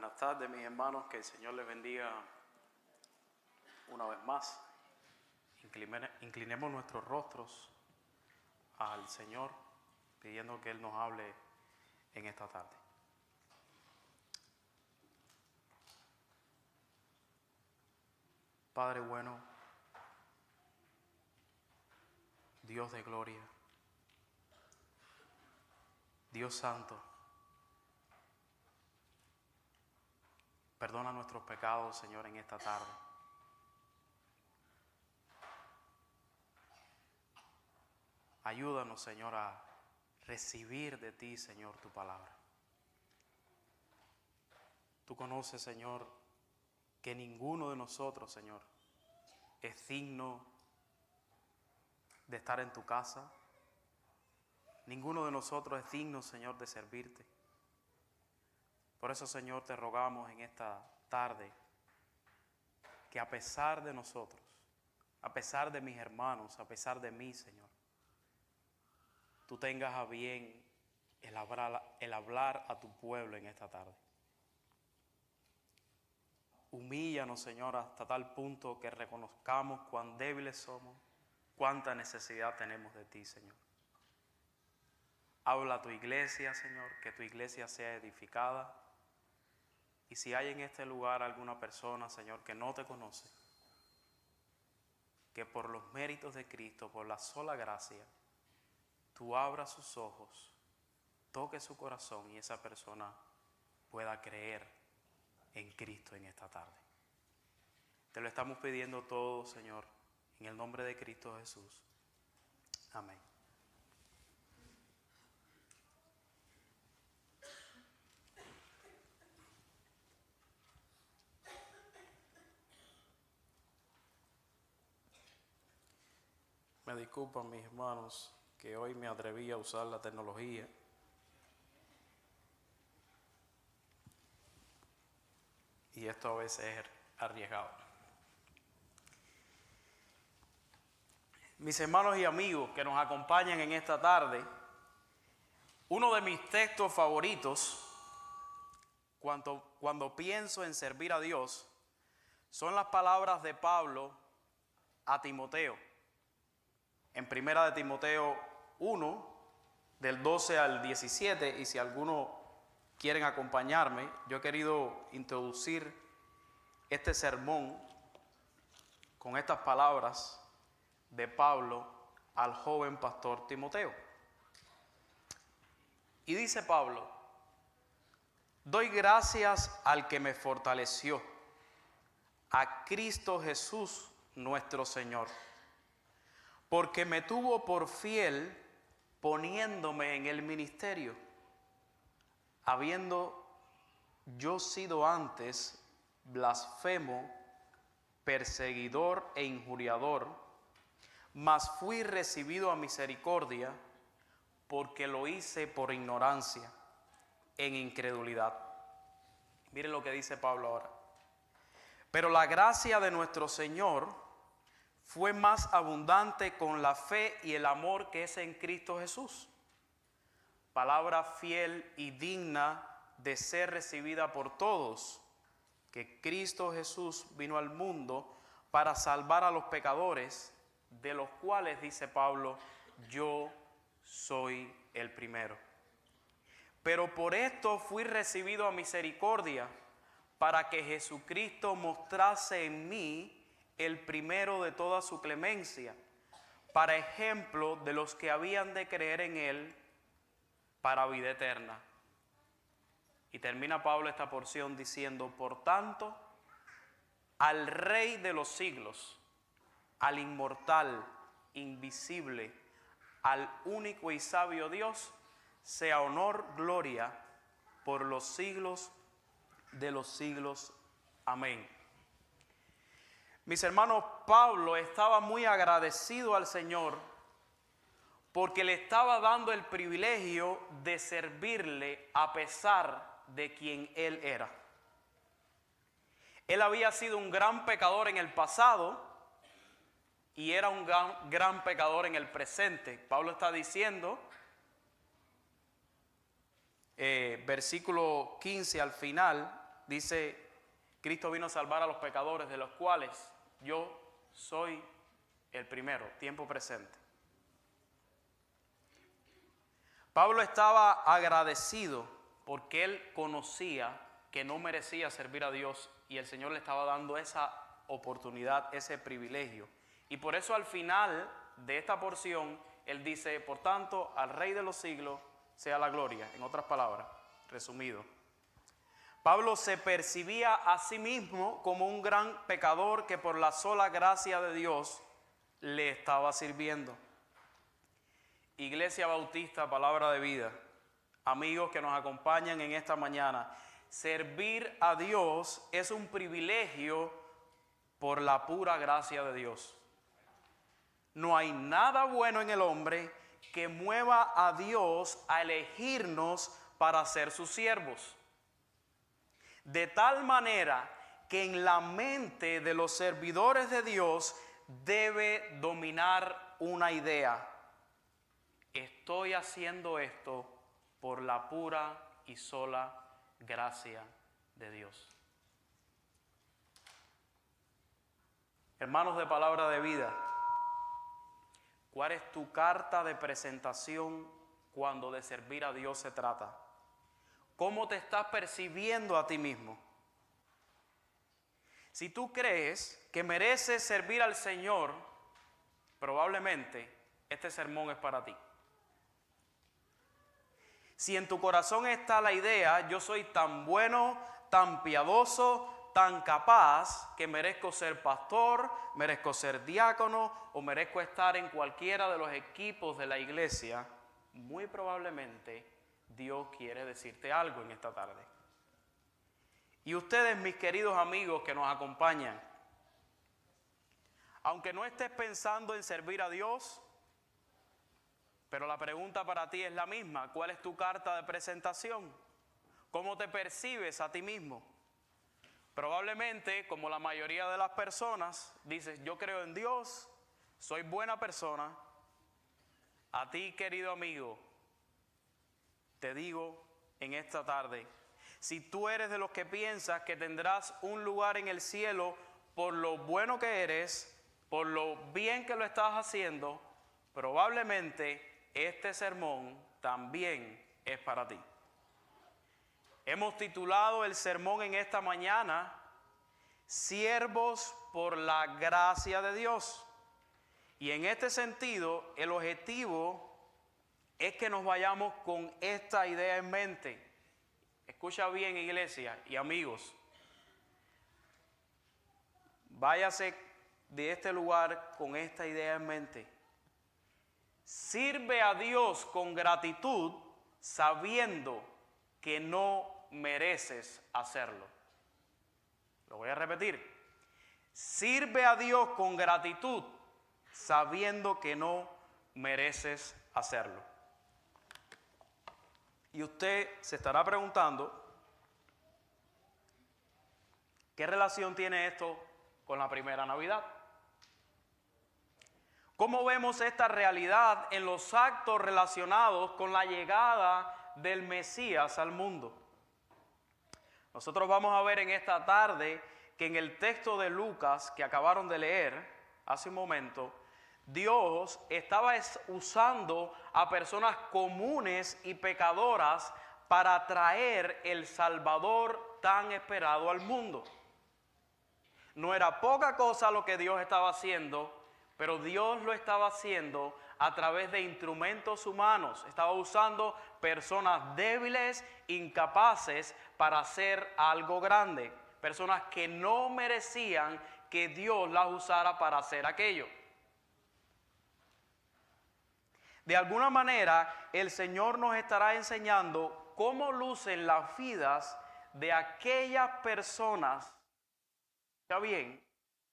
Buenas tardes, mis hermanos, que el Señor les bendiga una vez más. Inclinemos nuestros rostros al Señor, pidiendo que Él nos hable en esta tarde. Padre bueno, Dios de gloria, Dios santo, perdona nuestros pecados, Señor, en esta tarde. Ayúdanos, Señor, a recibir de ti, Señor, tu palabra. Tú conoces, Señor, que ninguno de nosotros, Señor, es digno de estar en tu casa. Ninguno de nosotros es digno, Señor, de servirte. Por eso, Señor, te rogamos en esta tarde que a pesar de nosotros, a pesar de mis hermanos, a pesar de mí, Señor, tú tengas a bien el hablar a tu pueblo en esta tarde. Humíllanos, Señor, hasta tal punto que reconozcamos cuán débiles somos, cuánta necesidad tenemos de ti, Señor. Habla a tu iglesia, Señor, que tu iglesia sea edificada. Y si hay en este lugar alguna persona, Señor, que no te conoce, que por los méritos de Cristo, por la sola gracia, tú abras sus ojos, toque su corazón y esa persona pueda creer en Cristo en esta tarde. Te lo estamos pidiendo todo, Señor, en el nombre de Cristo Jesús. Amén. Me disculpan, mis hermanos, que hoy me atreví a usar la tecnología. Y esto a veces es arriesgado. Mis hermanos y amigos que nos acompañan en esta tarde, uno de mis textos favoritos cuando pienso en servir a Dios son las palabras de Pablo a Timoteo. En 1 de Timoteo 1, del 12 al 17, y si alguno quieren acompañarme, yo he querido introducir este sermón con estas palabras de Pablo al joven pastor Timoteo. Y dice Pablo: doy gracias al que me fortaleció, a Cristo Jesús nuestro Señor, porque me tuvo por fiel poniéndome en el ministerio, habiendo yo sido antes blasfemo, perseguidor e injuriador, mas fui recibido a misericordia, porque lo hice por ignorancia, en incredulidad. Miren lo que dice Pablo ahora. Pero la gracia de nuestro Señor fue más abundante con la fe y el amor que es en Cristo Jesús. Palabra fiel y digna de ser recibida por todos, que Cristo Jesús vino al mundo para salvar a los pecadores, de los cuales, dice Pablo, yo soy el primero. Pero por esto fui recibido a misericordia, para que Jesucristo mostrase en mí el primero de toda su clemencia, para ejemplo de los que habían de creer en Él para vida eterna. Y termina Pablo esta porción diciendo: por tanto, al Rey de los siglos, al inmortal, invisible, al único y sabio Dios, sea honor, gloria, por los siglos de los siglos. Amén. Mis hermanos, Pablo estaba muy agradecido al Señor porque le estaba dando el privilegio de servirle a pesar de quien él era. Él había sido un gran pecador en el pasado y era un gran pecador en el presente. Pablo está diciendo, versículo 15 al final, dice, Cristo vino a salvar a los pecadores, de los cuales yo soy el primero, tiempo presente. Pablo estaba agradecido porque él conocía que no merecía servir a Dios y el Señor le estaba dando esa oportunidad, ese privilegio. Y por eso al final de esta porción, él dice, por tanto, al Rey de los siglos sea la gloria. En otras palabras, resumido. Pablo se percibía a sí mismo como un gran pecador que por la sola gracia de Dios le estaba sirviendo. Iglesia Bautista, Palabra de Vida, amigos que nos acompañan en esta mañana, servir a Dios es un privilegio por la pura gracia de Dios. No hay nada bueno en el hombre que mueva a Dios a elegirnos para ser sus siervos. De tal manera que en la mente de los servidores de Dios debe dominar una idea. Estoy haciendo esto por la pura y sola gracia de Dios. Hermanos de Palabra de Vida, ¿cuál es tu carta de presentación cuando de servir a Dios se trata? ¿Cómo te estás percibiendo a ti mismo? Si tú crees que mereces servir al Señor, probablemente este sermón es para ti. Si en tu corazón está la idea, yo soy tan bueno, tan piadoso, tan capaz, que merezco ser pastor, merezco ser diácono o merezco estar en cualquiera de los equipos de la iglesia, muy probablemente Dios quiere decirte algo en esta tarde. Y ustedes, mis queridos amigos que nos acompañan, aunque no estés pensando en servir a Dios, pero la pregunta para ti es la misma. ¿Cuál es tu carta de presentación? ¿Cómo te percibes a ti mismo? Probablemente, como la mayoría de las personas, dices, yo creo en Dios, soy buena persona. A ti, querido amigo, te digo en esta tarde, si tú eres de los que piensas que tendrás un lugar en el cielo por lo bueno que eres, por lo bien que lo estás haciendo, probablemente este sermón también es para ti. Hemos titulado el sermón en esta mañana, Siervos por la gracia de Dios. Y en este sentido, el objetivo es que nos vayamos con esta idea en mente. Escucha bien, iglesia y amigos. Váyase de este lugar con esta idea en mente. Sirve a Dios con gratitud sabiendo que no mereces hacerlo. Lo voy a repetir. Sirve a Dios con gratitud sabiendo que no mereces hacerlo. Y usted se estará preguntando, ¿qué relación tiene esto con la primera Navidad? ¿Cómo vemos esta realidad en los actos relacionados con la llegada del Mesías al mundo? Nosotros vamos a ver en esta tarde que en el texto de Lucas que acabaron de leer hace un momento, Dios estaba usando a personas comunes y pecadoras para traer el Salvador tan esperado al mundo. No era poca cosa lo que Dios estaba haciendo, pero Dios lo estaba haciendo a través de instrumentos humanos. Estaba usando personas débiles, incapaces para hacer algo grande. Personas que no merecían que Dios las usara para hacer aquello. De alguna manera, el Señor nos estará enseñando cómo lucen las vidas de aquellas personas. ¿Está bien?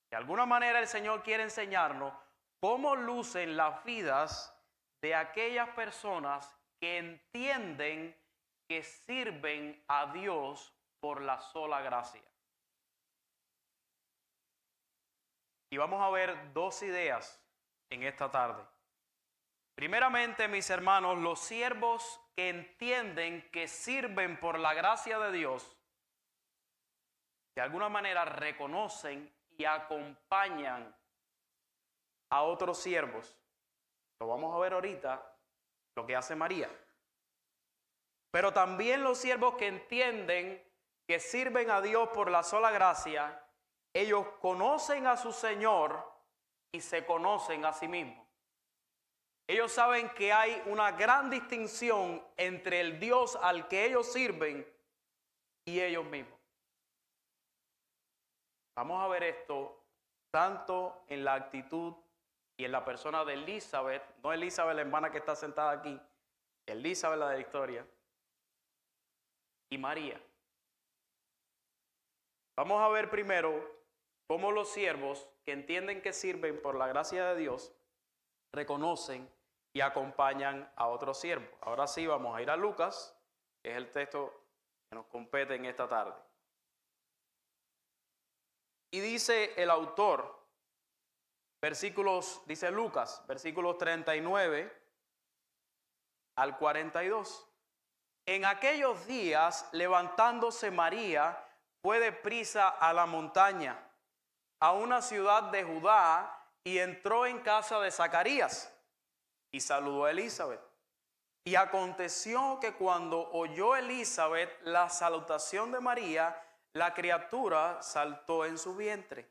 De alguna manera el Señor quiere enseñarnos cómo lucen las vidas de aquellas personas que entienden que sirven a Dios por la sola gracia. Y vamos a ver dos ideas en esta tarde. Primeramente, mis hermanos, los siervos que entienden que sirven por la gracia de Dios de alguna manera reconocen y acompañan a otros siervos. Lo vamos a ver ahorita, lo que hace María. Pero también los siervos que entienden que sirven a Dios por la sola gracia, ellos conocen a su Señor y se conocen a sí mismos. Ellos saben que hay una gran distinción entre el Dios al que ellos sirven y ellos mismos. Vamos a ver esto tanto en la actitud y en la persona de Elizabeth, no Elizabeth la hermana que está sentada aquí, Elizabeth la de la historia, y María. Vamos a ver primero cómo los siervos que entienden que sirven por la gracia de Dios reconocen y acompañan a otros siervos. Ahora sí vamos a ir a Lucas, que es el texto que nos compete en esta tarde. Y dice el autor, dice Lucas, versículos 39 al 42. En aquellos días, levantándose María, fue deprisa a la montaña, a una ciudad de Judá, y entró en casa de Zacarías, y saludó a Elizabeth. Y aconteció que cuando oyó Elizabeth la salutación de María, la criatura saltó en su vientre.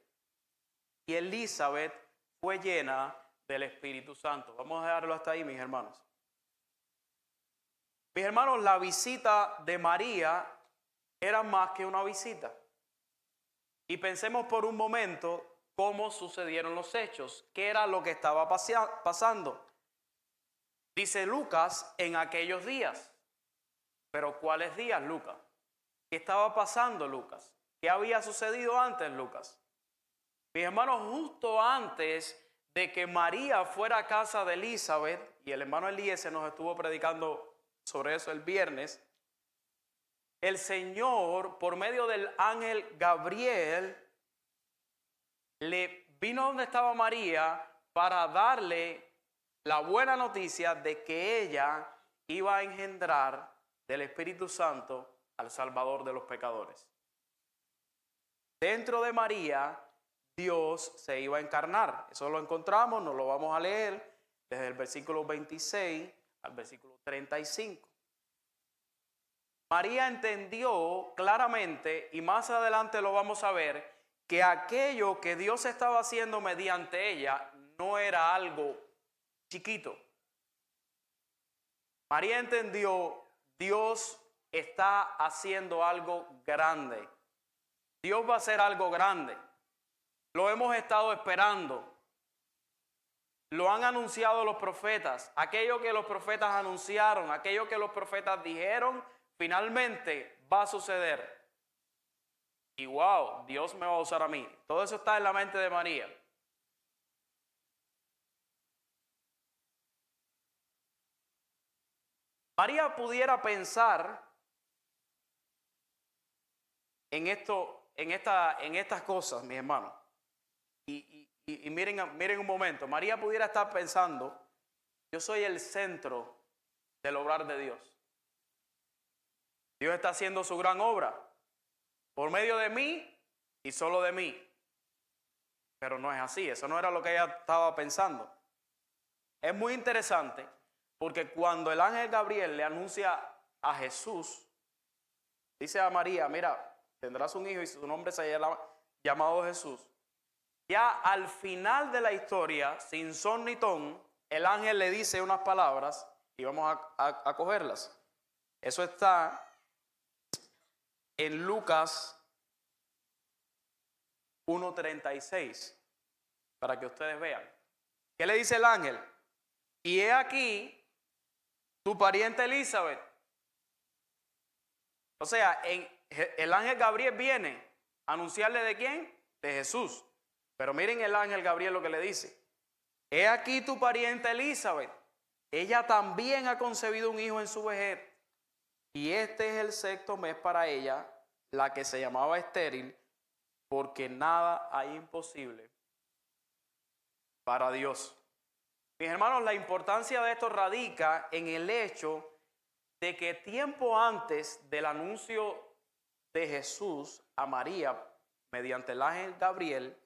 Y Elizabeth fue llena del Espíritu Santo. Vamos a dejarlo hasta ahí, mis hermanos. Mis hermanos, la visita de María era más que una visita. Y pensemos por un momento cómo sucedieron los hechos, qué era lo que estaba pasando. Dice Lucas, en aquellos días. Pero ¿cuáles días, Lucas? ¿Qué estaba pasando, Lucas? ¿Qué había sucedido antes, Lucas? Mis hermanos, justo antes de que María fuera a casa de Elizabeth, y el hermano Elías se nos estuvo predicando sobre eso el viernes, el Señor, por medio del ángel Gabriel, le vino donde estaba María para darle la buena noticia de que ella iba a engendrar del Espíritu Santo al Salvador de los pecadores. Dentro de María, Dios se iba a encarnar. Eso lo encontramos, nos lo vamos a leer desde el versículo 26 al versículo 35. María entendió claramente, y más adelante lo vamos a ver, que aquello que Dios estaba haciendo mediante ella no era algo chiquito. María entendió, Dios está haciendo algo grande. Dios va a hacer algo grande. Lo hemos estado esperando. Lo han anunciado los profetas. Aquello que los profetas anunciaron, aquello que los profetas dijeron, finalmente va a suceder. Y wow, Dios me va a usar a mí. Todo eso está en la mente de María. María pudiera pensar en estas cosas, mis hermanos. Y miren un momento. María pudiera estar pensando, yo soy el centro del obrar de Dios. Dios está haciendo su gran obra por medio de mí y solo de mí. Pero no es así, eso no era lo que ella estaba pensando. Es muy interesante porque cuando el ángel Gabriel le anuncia a Jesús, dice a María, mira, tendrás un hijo y su nombre será llamado Jesús. Ya al final de la historia, sin son ni ton, el ángel le dice unas palabras y vamos a cogerlas. Eso está en Lucas 1:36, para que ustedes vean. ¿Qué le dice el ángel? Y he aquí tu pariente Elizabeth. O sea, el ángel Gabriel viene a anunciarle ¿de quién? De Jesús. Pero miren el ángel Gabriel lo que le dice. He aquí tu pariente Elizabeth. Ella también ha concebido un hijo en su vejez. Y este es el sexto mes para ella, la que se llamaba estéril, porque nada hay imposible para Dios. Mis hermanos, la importancia de esto radica en el hecho de que tiempo antes del anuncio de Jesús a María mediante el ángel Gabriel,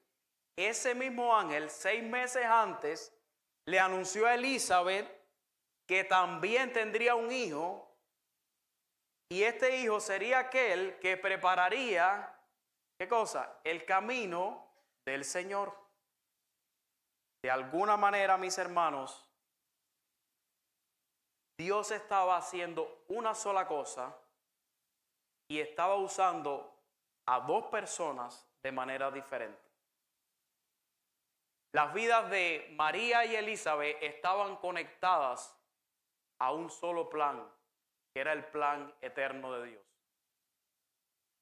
ese mismo ángel 6 meses antes le anunció a Elizabeth que también tendría un hijo, y este hijo sería aquel que prepararía, ¿qué cosa? El camino del Señor. De alguna manera, mis hermanos, Dios estaba haciendo una sola cosa y estaba usando a 2 personas de manera diferente. Las vidas de María y Elizabeth estaban conectadas a un solo plan, que era el plan eterno de Dios.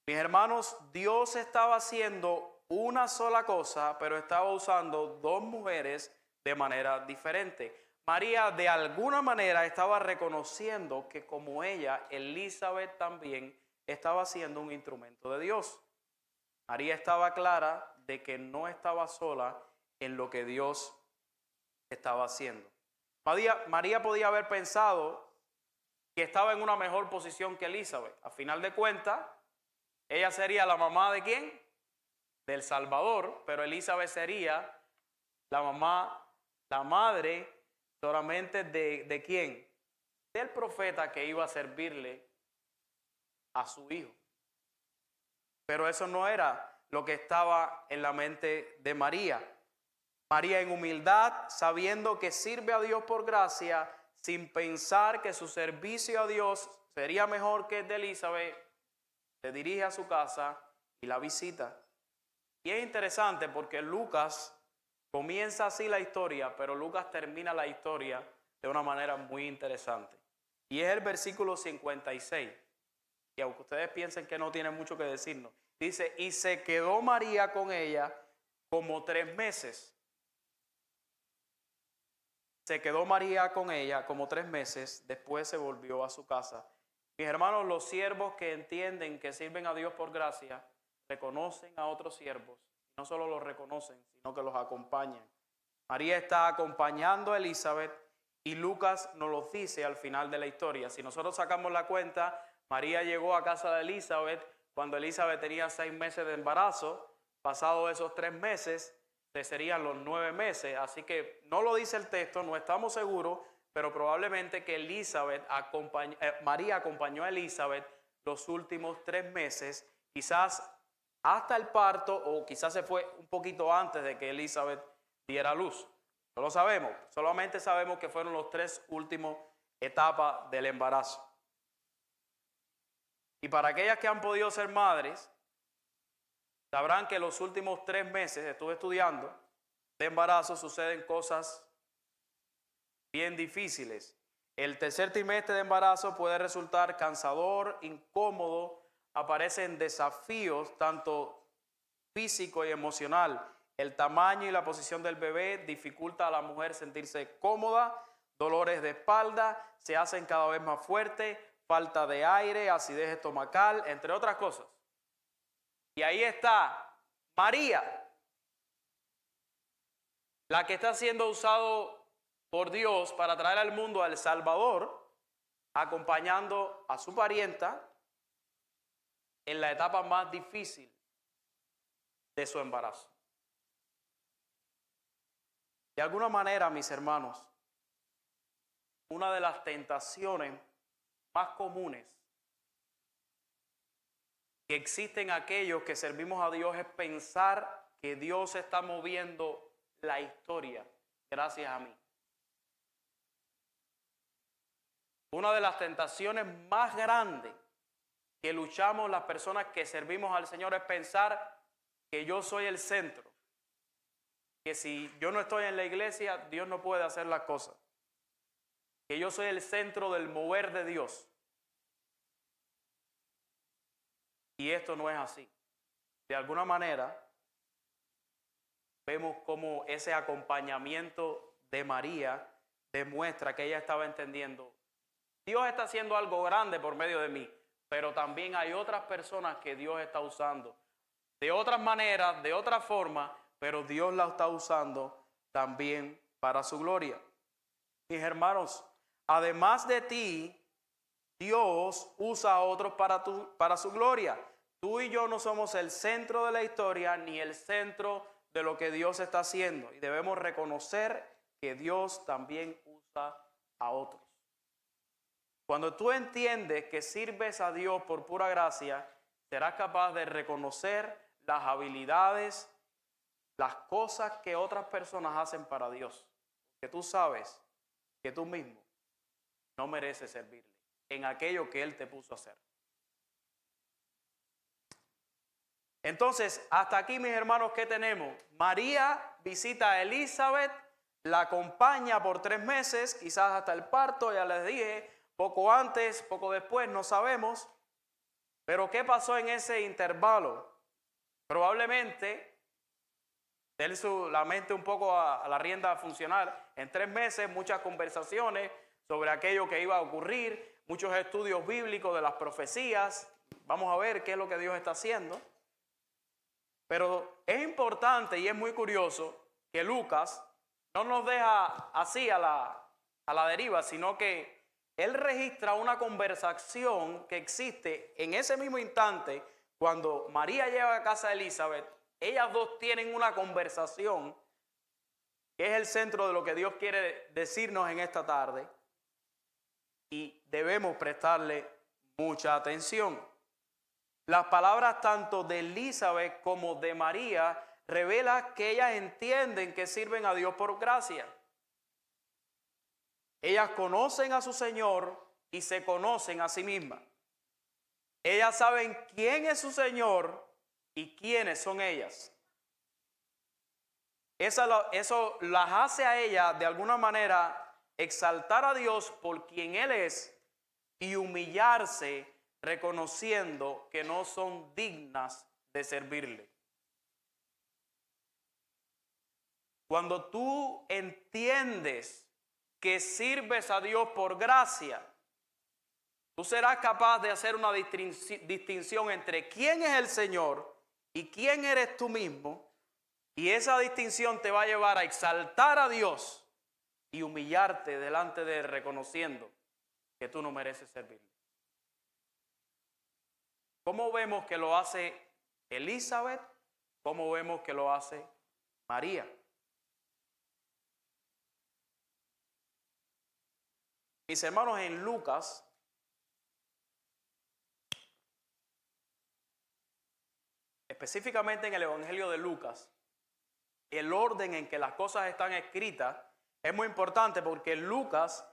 Mis hermanos, Dios estaba haciendo una sola cosa, pero estaba usando 2 mujeres de manera diferente. María de alguna manera estaba reconociendo que como ella, Elizabeth también estaba siendo un instrumento de Dios. María estaba clara de que no estaba sola en lo que Dios estaba haciendo. María podía haber pensado que estaba en una mejor posición que Elizabeth. A final de cuentas, ella sería la mamá ¿de quién? Del Salvador, pero Elizabeth sería la mamá, la madre solamente ¿de quién? Del profeta que iba a servirle a su hijo. Pero eso no era lo que estaba en la mente de María. María en humildad, sabiendo que sirve a Dios por gracia, sin pensar que su servicio a Dios sería mejor que el de Elizabeth, se dirige a su casa y la visita. Y es interesante porque Lucas comienza así la historia, pero Lucas termina la historia de una manera muy interesante. Y es el versículo 56. Y aunque ustedes piensen que no tiene mucho que decirnos, dice, y se quedó María con ella como 3 meses. Se quedó María con ella como 3 meses, después se volvió a su casa. Mis hermanos, los siervos que entienden que sirven a Dios por gracia, reconocen a otros siervos. No solo los reconocen, sino que los acompañan. María está acompañando a Elizabeth y Lucas nos lo dice al final de la historia. Si nosotros sacamos la cuenta, María llegó a casa de Elizabeth cuando Elizabeth tenía 6 meses de embarazo. Pasados esos 3 meses, serían los 9 meses. Así que no lo dice el texto, no estamos seguros, pero probablemente que María acompañó a Elizabeth los últimos 3 meses, quizás hasta el parto, o quizás se fue un poquito antes de que Elizabeth diera luz. No lo sabemos, solamente sabemos que fueron los 3 últimos etapas del embarazo. Y para aquellas que han podido ser madres, sabrán que los últimos 3 meses, estuve estudiando, de embarazo suceden cosas bien difíciles. El tercer trimestre de embarazo puede resultar cansador, incómodo, aparecen desafíos tanto físico y emocional. El tamaño y la posición del bebé dificulta a la mujer sentirse cómoda, dolores de espalda se hacen cada vez más fuertes, falta de aire, acidez estomacal, entre otras cosas. Y ahí está María, la que está siendo usado por Dios para traer al mundo al Salvador, acompañando a su parienta en la etapa más difícil de su embarazo. De alguna manera, mis hermanos, una de las tentaciones más comunes que existen aquellos que servimos a Dios es pensar que Dios está moviendo la historia gracias a mí. Una de las tentaciones más grandes que luchamos las personas que servimos al Señor es pensar que yo soy el centro. Que si yo no estoy en la iglesia, Dios no puede hacer las cosas. Que yo soy el centro del mover de Dios. Y esto no es así. De alguna manera, vemos cómo ese acompañamiento de María demuestra que ella estaba entendiendo: Dios está haciendo algo grande por medio de mí, pero también hay otras personas que Dios está usando de otras maneras, de otra forma, pero Dios la está usando también para su gloria. Mis hermanos, además de ti, Dios usa a otros para su gloria. Tú y yo no somos el centro de la historia ni el centro de lo que Dios está haciendo. Y debemos reconocer que Dios también usa a otros. Cuando tú entiendes que sirves a Dios por pura gracia, serás capaz de reconocer las habilidades, las cosas que otras personas hacen para Dios. Que tú sabes que tú mismo no mereces servirle en aquello que Él te puso a hacer. Entonces, hasta aquí, mis hermanos, ¿qué tenemos? María visita a Elizabeth, la acompaña por 3 meses, quizás hasta el parto, ya les dije, poco antes, poco después, no sabemos. Pero ¿qué pasó en ese intervalo? Probablemente, él la mente un poco a la rienda funcional. En 3 meses, muchas conversaciones sobre aquello que iba a ocurrir, muchos estudios bíblicos de las profecías. Vamos a ver qué es lo que Dios está haciendo. Pero es importante y es muy curioso que Lucas no nos deja así a la deriva, sino que él registra una conversación que existe en ese mismo instante cuando María llega a casa de Elizabeth. Ellas dos tienen una conversación que es el centro de lo que Dios quiere decirnos en esta tarde y debemos prestarle mucha atención. Las palabras tanto de Elizabeth como de María revelan que ellas entienden que sirven a Dios por gracia. Ellas conocen a su Señor y se conocen a sí mismas. Ellas saben quién es su Señor y quiénes son ellas. Eso las hace a ellas de alguna manera exaltar a Dios por quien Él es y humillarse reconociendo que no son dignas de servirle. Cuando tú entiendes que sirves a Dios por gracia, tú serás capaz de hacer una distinción entre quién es el Señor y quién eres tú mismo, y esa distinción te va a llevar a exaltar a Dios y humillarte delante de Él reconociendo que tú no mereces servirle. ¿Cómo vemos que lo hace Elizabeth? ¿Cómo vemos que lo hace María? Mis hermanos, en Lucas, específicamente en el Evangelio de Lucas, el orden en que las cosas están escritas es muy importante porque Lucas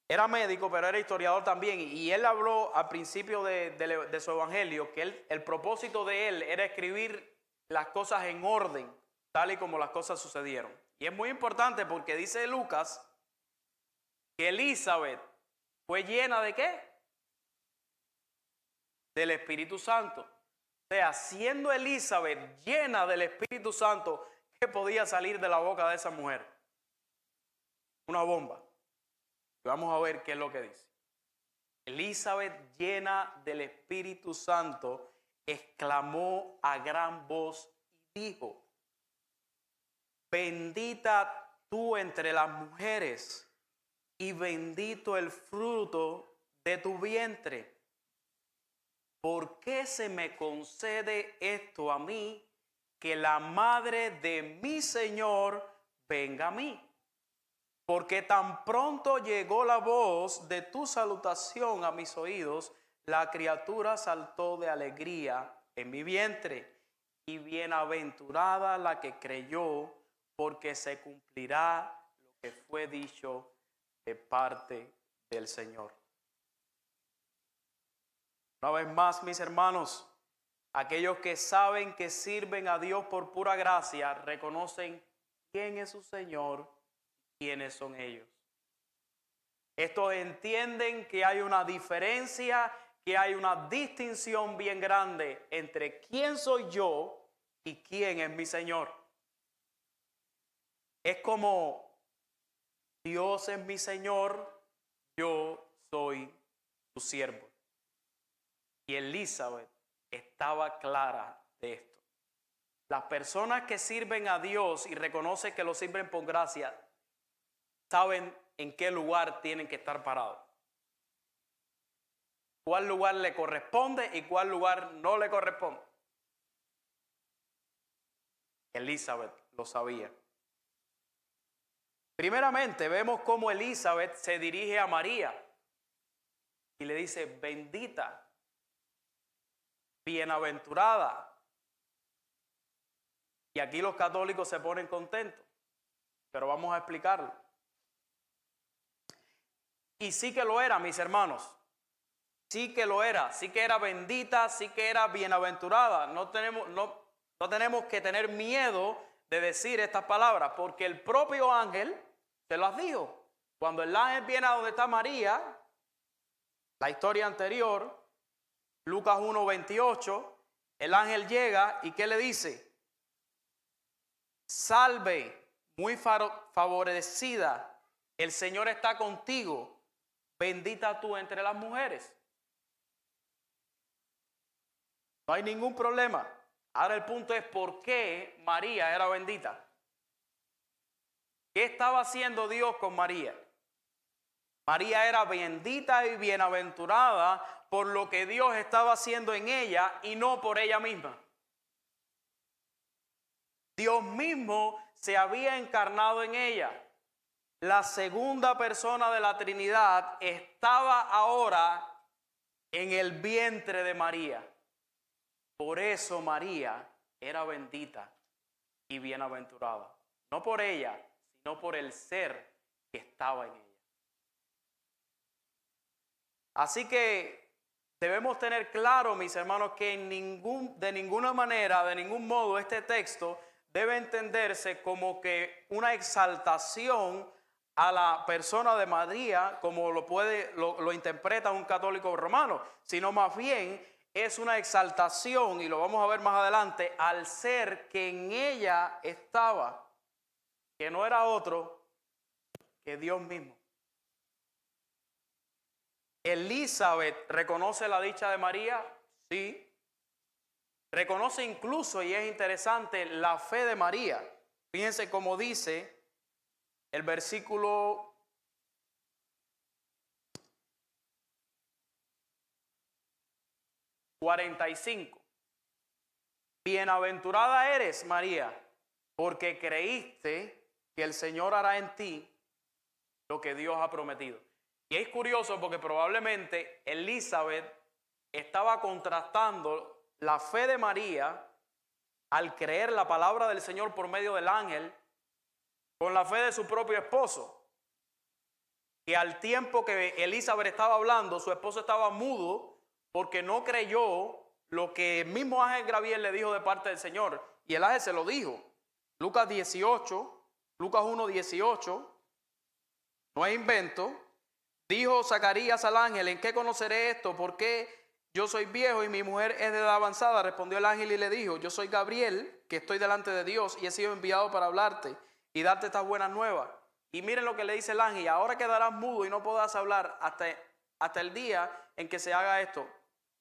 era médico, pero era historiador también, y él habló al principio de su evangelio que el propósito de él era escribir las cosas en orden, tal y como las cosas sucedieron. Y es muy importante porque dice Lucas que Elizabeth fue llena ¿de qué? Del Espíritu Santo. O sea, siendo Elizabeth llena del Espíritu Santo, ¿qué podía salir de la boca de esa mujer? Una bomba. Vamos a ver qué es lo que dice. Elizabeth, llena del Espíritu Santo, exclamó a gran voz y dijo: bendita tú entre las mujeres y bendito el fruto de tu vientre. ¿Por qué se me concede esto a mí, que la madre de mi Señor venga a mí? Porque tan pronto llegó la voz de tu salutación a mis oídos, la criatura saltó de alegría en mi vientre. Y bienaventurada la que creyó, porque se cumplirá lo que fue dicho de parte del Señor. Una vez más, mis hermanos, aquellos que saben que sirven a Dios por pura gracia, reconocen quién es su Señor. ¿Quiénes son ellos? Estos entienden que hay una diferencia, que hay una distinción bien grande entre quién soy yo y quién es mi Señor. Es como Dios es mi Señor, yo soy su siervo. Y Elizabeth estaba clara de esto. Las personas que sirven a Dios y reconocen que lo sirven por gracia, saben en qué lugar tienen que estar parados. cuál lugar le corresponde y cuál lugar no le corresponde. Elizabeth lo sabía. Primeramente vemos cómo Elizabeth se dirige a María y le dice: bendita, bienaventurada. Y aquí los católicos se ponen contentos, pero vamos a explicarlo. Y sí que lo era, mis hermanos. Sí que lo era. Sí que era bendita, sí que era bienaventurada. No tenemos que tener miedo de decir estas palabras, porque el propio ángel se las dijo. Cuando el ángel viene a donde está María, la historia anterior, Lucas 1:28, el ángel llega y ¿qué le dice? Salve, muy favorecida, el Señor está contigo, bendita tú entre las mujeres. No hay ningún problema. Ahora el punto es por qué María era bendita. ¿Qué estaba haciendo Dios con María? María era bendita y bienaventurada por lo que Dios estaba haciendo en ella y no por ella misma. Dios mismo se había encarnado en ella. La segunda persona de la Trinidad estaba ahora en el vientre de María. Por eso María era bendita y bienaventurada. No por ella, sino por el ser que estaba en ella. Así que debemos tener claro, mis hermanos, que de ninguna manera, de ningún modo, este texto debe entenderse como que una exaltación a la persona de María, como lo interpreta un católico romano, sino más bien es una exaltación, y lo vamos a ver más adelante, al ser que en ella estaba, que no era otro que Dios mismo. Elizabeth reconoce la dicha de María, sí. Reconoce incluso, y es interesante, la fe de María. Fíjense cómo dice el versículo 45. Bienaventurada eres, María, porque creíste que el Señor hará en ti lo que Dios ha prometido. Y es curioso porque probablemente Elizabeth estaba contrastando la fe de María al creer la palabra del Señor por medio del ángel con la fe de su propio esposo. Que al tiempo que Elizabeth estaba hablando, su esposo estaba mudo porque no creyó lo que el mismo ángel Gabriel le dijo de parte del Señor. Y el ángel se lo dijo. Lucas 1:18, no es invento. Dijo Zacarías al ángel: ¿en qué conoceré esto? ¿Por qué yo soy viejo y mi mujer es de edad avanzada? Respondió el ángel y le dijo: yo soy Gabriel, que estoy delante de Dios y he sido enviado para hablarte y darte estas buenas nuevas. Y miren lo que le dice el ángel: y ahora quedarás mudo y no podrás hablar hasta el día en que se haga esto.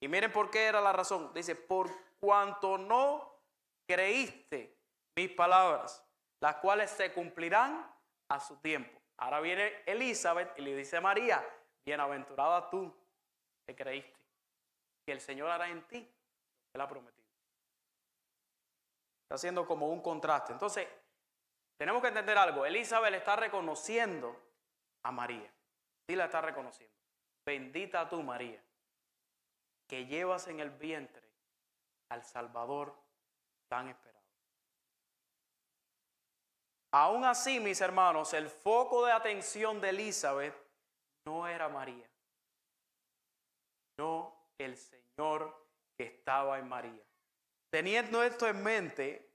Y miren por qué era la razón. Dice: por cuanto no creíste mis palabras, las cuales se cumplirán a su tiempo. Ahora viene Elizabeth y le dice a María: bienaventurada tú que creíste, que el Señor hará en ti lo que Él ha prometido. Está haciendo como un contraste. Entonces, tenemos que entender algo. Elizabeth le está reconociendo a María. Sí la está reconociendo. Bendita tú, María, que llevas en el vientre al Salvador tan esperado. Aún así, mis hermanos, el foco de atención de Elizabeth no era María, no el Señor que estaba en María. Teniendo esto en mente,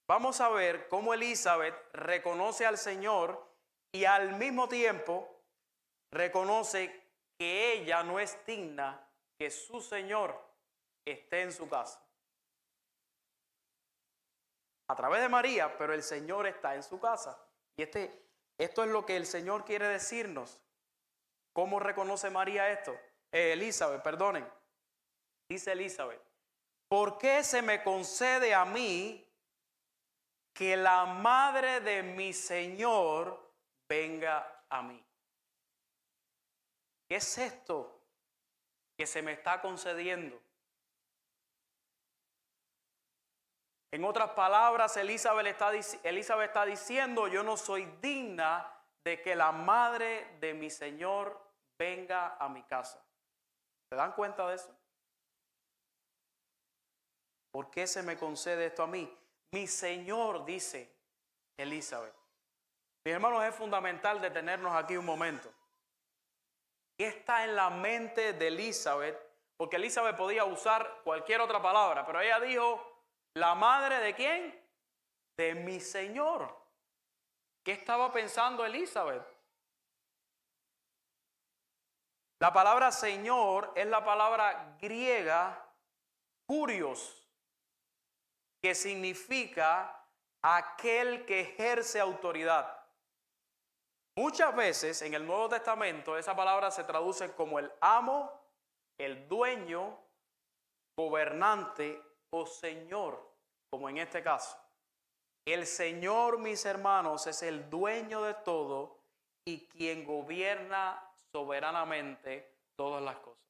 vamos a ver cómo Elizabeth reconoce al Señor y al mismo tiempo reconoce que ella no es digna que su Señor esté en su casa. A través de María, pero el Señor está en su casa. Y esto es lo que el Señor quiere decirnos. ¿Cómo reconoce María esto? Elizabeth, perdonen. Dice Elizabeth: ¿por qué se me concede a mí que la madre de mi Señor venga a mí? ¿Qué es esto? que se me está concediendo. En otras palabras, Elizabeth está diciendo, yo no soy digna de que la madre de mi Señor venga a mi casa. ¿Se dan cuenta de eso? ¿Por qué se me concede esto a mí? Mi Señor, dice Elizabeth. Mis hermanos, es fundamental detenernos aquí un momento. ¿Qué está en la mente de Elizabeth? Porque Elizabeth podía usar cualquier otra palabra, pero ella dijo, ¿la madre de quién? De mi Señor. ¿Qué estaba pensando Elizabeth? La palabra Señor es la palabra griega kurios, que significa aquel que ejerce autoridad. Muchas veces en el Nuevo Testamento esa palabra se traduce como el amo, el dueño, gobernante o señor, como en este caso. El Señor, mis hermanos, es el dueño de todo y quien gobierna soberanamente todas las cosas.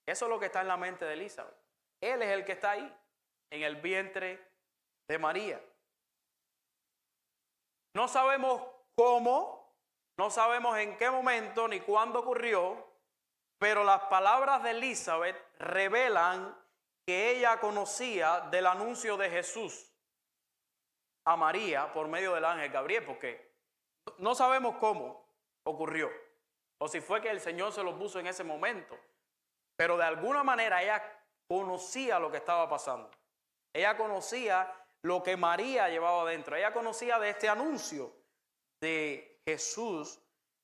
Eso es lo que está en la mente de Elizabeth. Él es el que está ahí, en el vientre de María. No sabemos cómo, no sabemos en qué momento ni cuándo ocurrió, pero las palabras de Elizabeth revelan que ella conocía del anuncio de Jesús a María por medio del ángel Gabriel, porque no sabemos cómo ocurrió, o si fue que el Señor se lo puso en ese momento, pero de alguna manera ella conocía lo que estaba pasando. Ella conocía lo que María llevaba dentro. Ella conocía de este anuncio de Jesús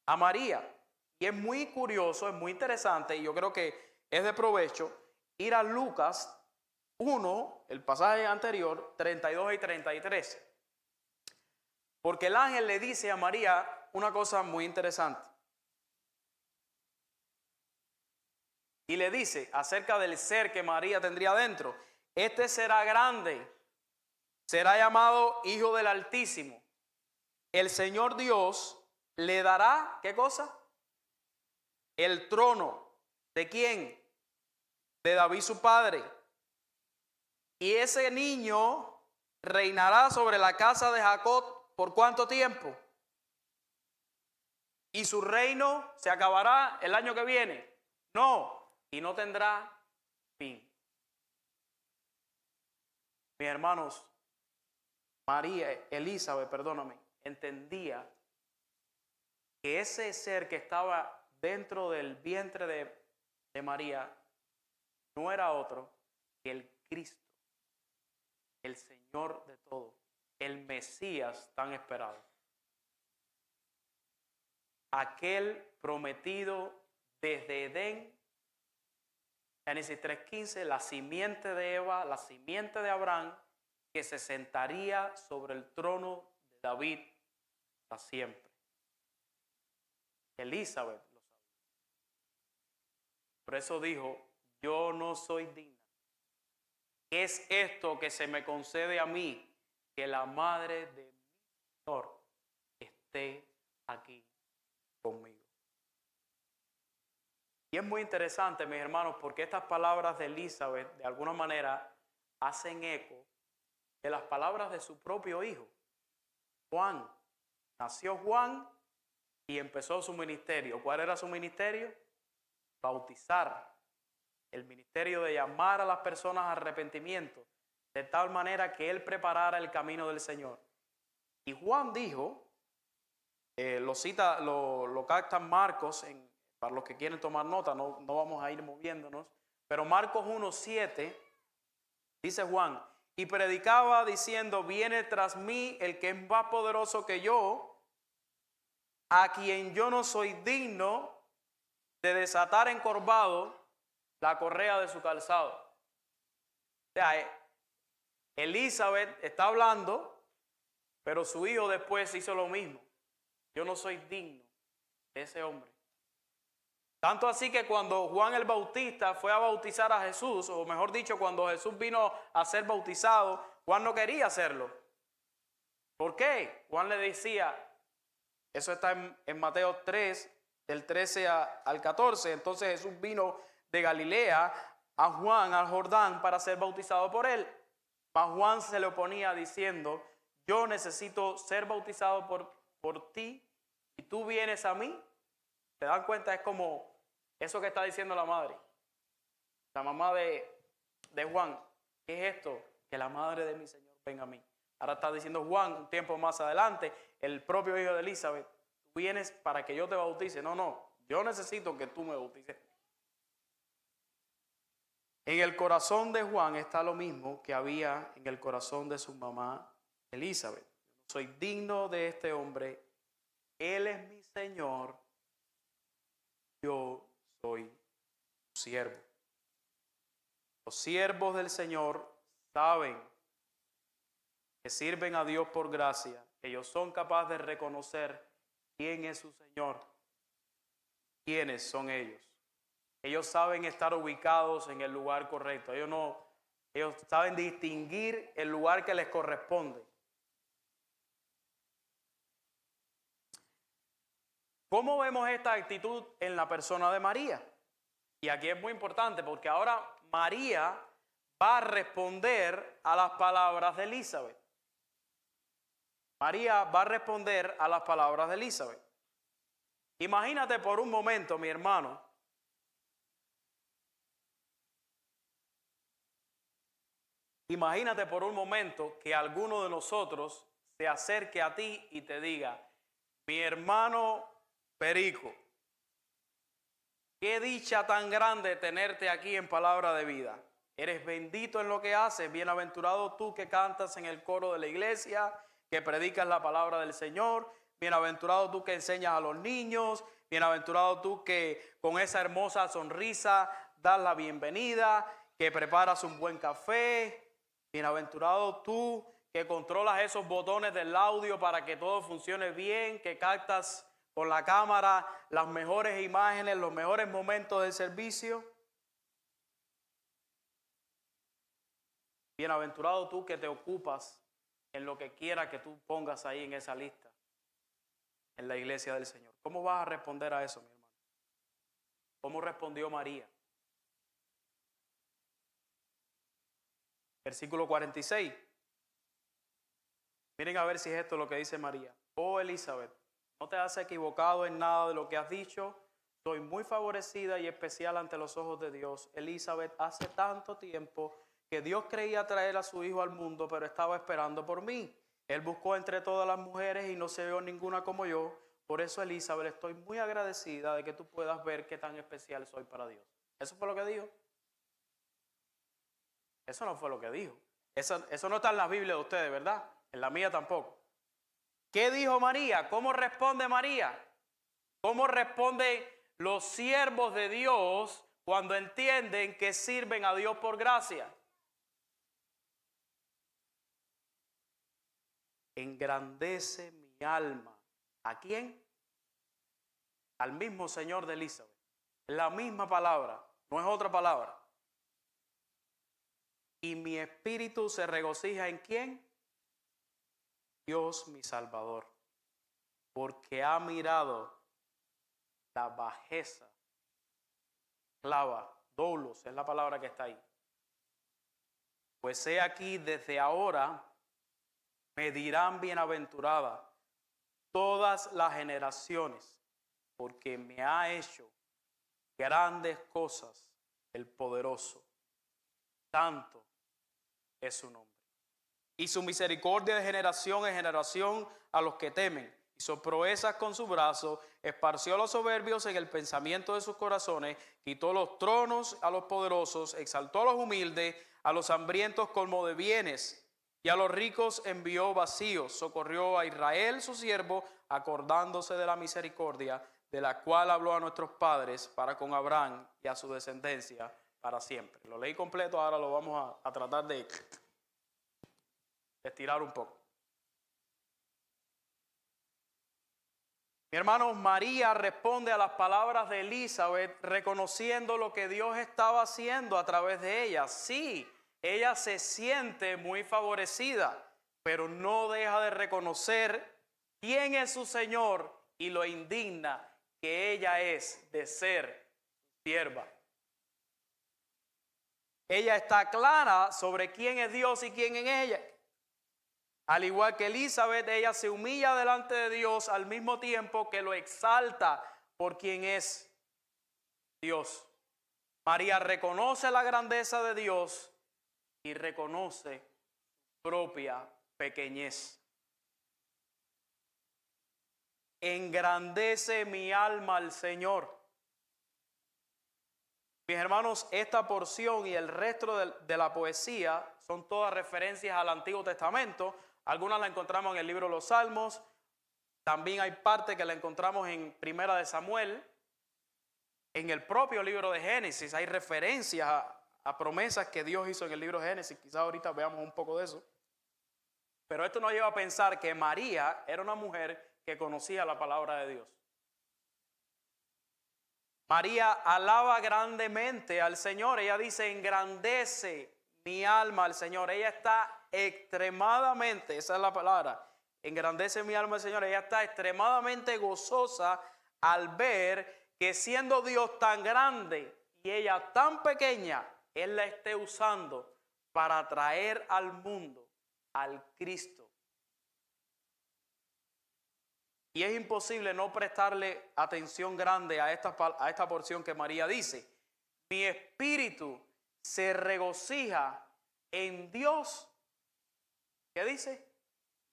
a María. Y es muy curioso, es muy interesante, y yo creo que es de provecho ir a Lucas 1, el pasaje anterior, 32 y 33. Porque el ángel le dice a María una cosa muy interesante. Y le dice acerca del ser que María tendría dentro. Este será grande, será llamado Hijo del Altísimo. El Señor Dios le dará, ¿qué cosa? El trono. ¿De quién? De David su padre. Y ese niño reinará sobre la casa de Jacob ¿por cuánto tiempo? ¿Y su reino se acabará el año que viene? No, y no tendrá fin. Mis hermanos, Elizabeth, entendía que ese ser que estaba dentro del vientre de María no era otro que el Cristo, el Señor de todo, el Mesías tan esperado. Aquel prometido desde Edén, Génesis 3:15, la simiente de Eva, la simiente de Abraham, que se sentaría sobre el trono de David para siempre. Elizabeth lo sabía. Por eso dijo, yo no soy digna. ¿Qué es esto que se me concede a mí? Que la madre de mi Señor esté aquí conmigo. Y es muy interesante, mis hermanos, porque estas palabras de Elizabeth de alguna manera hacen eco de las palabras de su propio hijo, Juan. Nació Juan y empezó su ministerio. ¿Cuál era su ministerio? Bautizar. El ministerio de llamar a las personas a arrepentimiento, de tal manera que él preparara el camino del Señor. Y Juan dijo, lo captan Marcos, para los que quieren tomar nota, no vamos a ir moviéndonos, pero Marcos 1:7, dice Juan, y predicaba diciendo, viene tras mí el que es más poderoso que yo, a quien yo no soy digno de desatar encorvado la correa de su calzado. O sea, Elizabeth está hablando, pero su hijo después hizo lo mismo. Yo no soy digno de ese hombre. Tanto así que cuando Juan el Bautista fue a bautizar a Jesús, o mejor dicho, cuando Jesús vino a ser bautizado, Juan no quería hacerlo. ¿Por qué? Juan le decía, eso está en Mateo 3, del 13 al 14. Entonces Jesús vino de Galilea a Juan, al Jordán, para ser bautizado por él. Mas Juan se le oponía diciendo: yo necesito ser bautizado por ti y tú vienes a mí. ¿Se dan cuenta? Es como eso que está diciendo la madre, la mamá de Juan. ¿Qué es esto? Que la madre de mi Señor venga a mí. Ahora está diciendo Juan un tiempo más adelante, el propio hijo de Elizabeth: tú vienes para que yo te bautice. No, yo necesito que tú me bautices. En el corazón de Juan está lo mismo que había en el corazón de su mamá Elizabeth. No soy digno de este hombre, él es mi Señor, yo soy su siervo. Los siervos del Señor saben que sirven a Dios por gracia. Ellos son capaces de reconocer quién es su Señor, quiénes son ellos. Ellos saben estar ubicados en el lugar correcto. Ellos saben distinguir el lugar que les corresponde. ¿Cómo vemos esta actitud en la persona de María? Y aquí es muy importante porque ahora María va a responder a las palabras de Elizabeth. María va a responder a las palabras de Elizabeth. Imagínate por un momento, mi hermano, imagínate por un momento que alguno de nosotros se acerque a ti y te diga: mi hermano Perico, qué dicha tan grande tenerte aquí en Palabra de Vida. Eres bendito en lo que haces, bienaventurado tú que cantas en el coro de la iglesia, que predicas la palabra del Señor, bienaventurado tú que enseñas a los niños, bienaventurado tú que con esa hermosa sonrisa das la bienvenida, que preparas un buen café. Bienaventurado tú que controlas esos botones del audio para que todo funcione bien, que captas con la cámara las mejores imágenes, los mejores momentos del servicio. Bienaventurado tú que te ocupas en lo que quiera que tú pongas ahí en esa lista, en la iglesia del Señor. ¿Cómo vas a responder a eso, mi hermano? ¿Cómo respondió María? Versículo 46. Miren a ver si es esto lo que dice María. Oh Elizabeth, no te has equivocado en nada de lo que has dicho. Soy muy favorecida y especial ante los ojos de Dios. Elizabeth, hace tanto tiempo que Dios creía traer a su hijo al mundo, pero estaba esperando por mí. Él buscó entre todas las mujeres y no se vio ninguna como yo. Por eso, Elizabeth, estoy muy agradecida de que tú puedas ver qué tan especial soy para Dios. ¿Eso fue lo que dijo? Eso no fue lo que dijo. Eso no está en la Biblia de ustedes, ¿verdad? En la mía tampoco. ¿Qué dijo María? ¿Cómo responde María? ¿Cómo responden los siervos de Dios cuando entienden que sirven a Dios por gracia? Engrandece mi alma. ¿A quién? Al mismo Señor de Elizabeth. La misma palabra, no es otra palabra. Y mi espíritu se regocija ¿en quién? Dios mi Salvador, porque ha mirado la bajeza, clava, doulos, es la palabra que está ahí. Pues he aquí, desde ahora me dirán bienaventurada todas las generaciones, porque me ha hecho grandes cosas el poderoso. Santo es su nombre. Y su misericordia de generación en generación a los que temen. Hizo proezas con su brazo, esparció a los soberbios en el pensamiento de sus corazones, quitó los tronos a los poderosos, exaltó a los humildes, a los hambrientos colmó de bienes, y a los ricos envió vacíos. Socorrió a Israel su siervo, acordándose de la misericordia, de la cual habló a nuestros padres, para con Abraham y a su descendencia para siempre. Lo leí completo, ahora lo vamos a tratar de estirar un poco. Mi hermano, María responde a las palabras de Elizabeth reconociendo lo que Dios estaba haciendo a través de ella. Sí, ella se siente muy favorecida, pero no deja de reconocer quién es su Señor y lo indigna que ella es de ser sierva. Ella está clara sobre quién es Dios y quién es ella. Al igual que Elizabeth, ella se humilla delante de Dios al mismo tiempo que lo exalta por quien es Dios. María reconoce la grandeza de Dios y reconoce su propia pequeñez. Engrandece mi alma al Señor. Mis hermanos, esta porción y el resto de la poesía son todas referencias al Antiguo Testamento. Algunas la encontramos en el libro de los Salmos. También hay parte que la encontramos en Primera de Samuel. En el propio libro de Génesis hay referencias a promesas que Dios hizo en el libro de Génesis. Quizás ahorita veamos un poco de eso. Pero esto nos lleva a pensar que María era una mujer que conocía la palabra de Dios. María alaba grandemente al Señor. Ella dice, engrandece mi alma al Señor. Ella está extremadamente, esa es la palabra, engrandece mi alma al Señor. Ella está extremadamente gozosa al ver que siendo Dios tan grande y ella tan pequeña, Él la esté usando para traer al mundo al Cristo. Y es imposible no prestarle atención grande a esta porción que María dice. Mi espíritu se regocija en Dios. ¿Qué dice?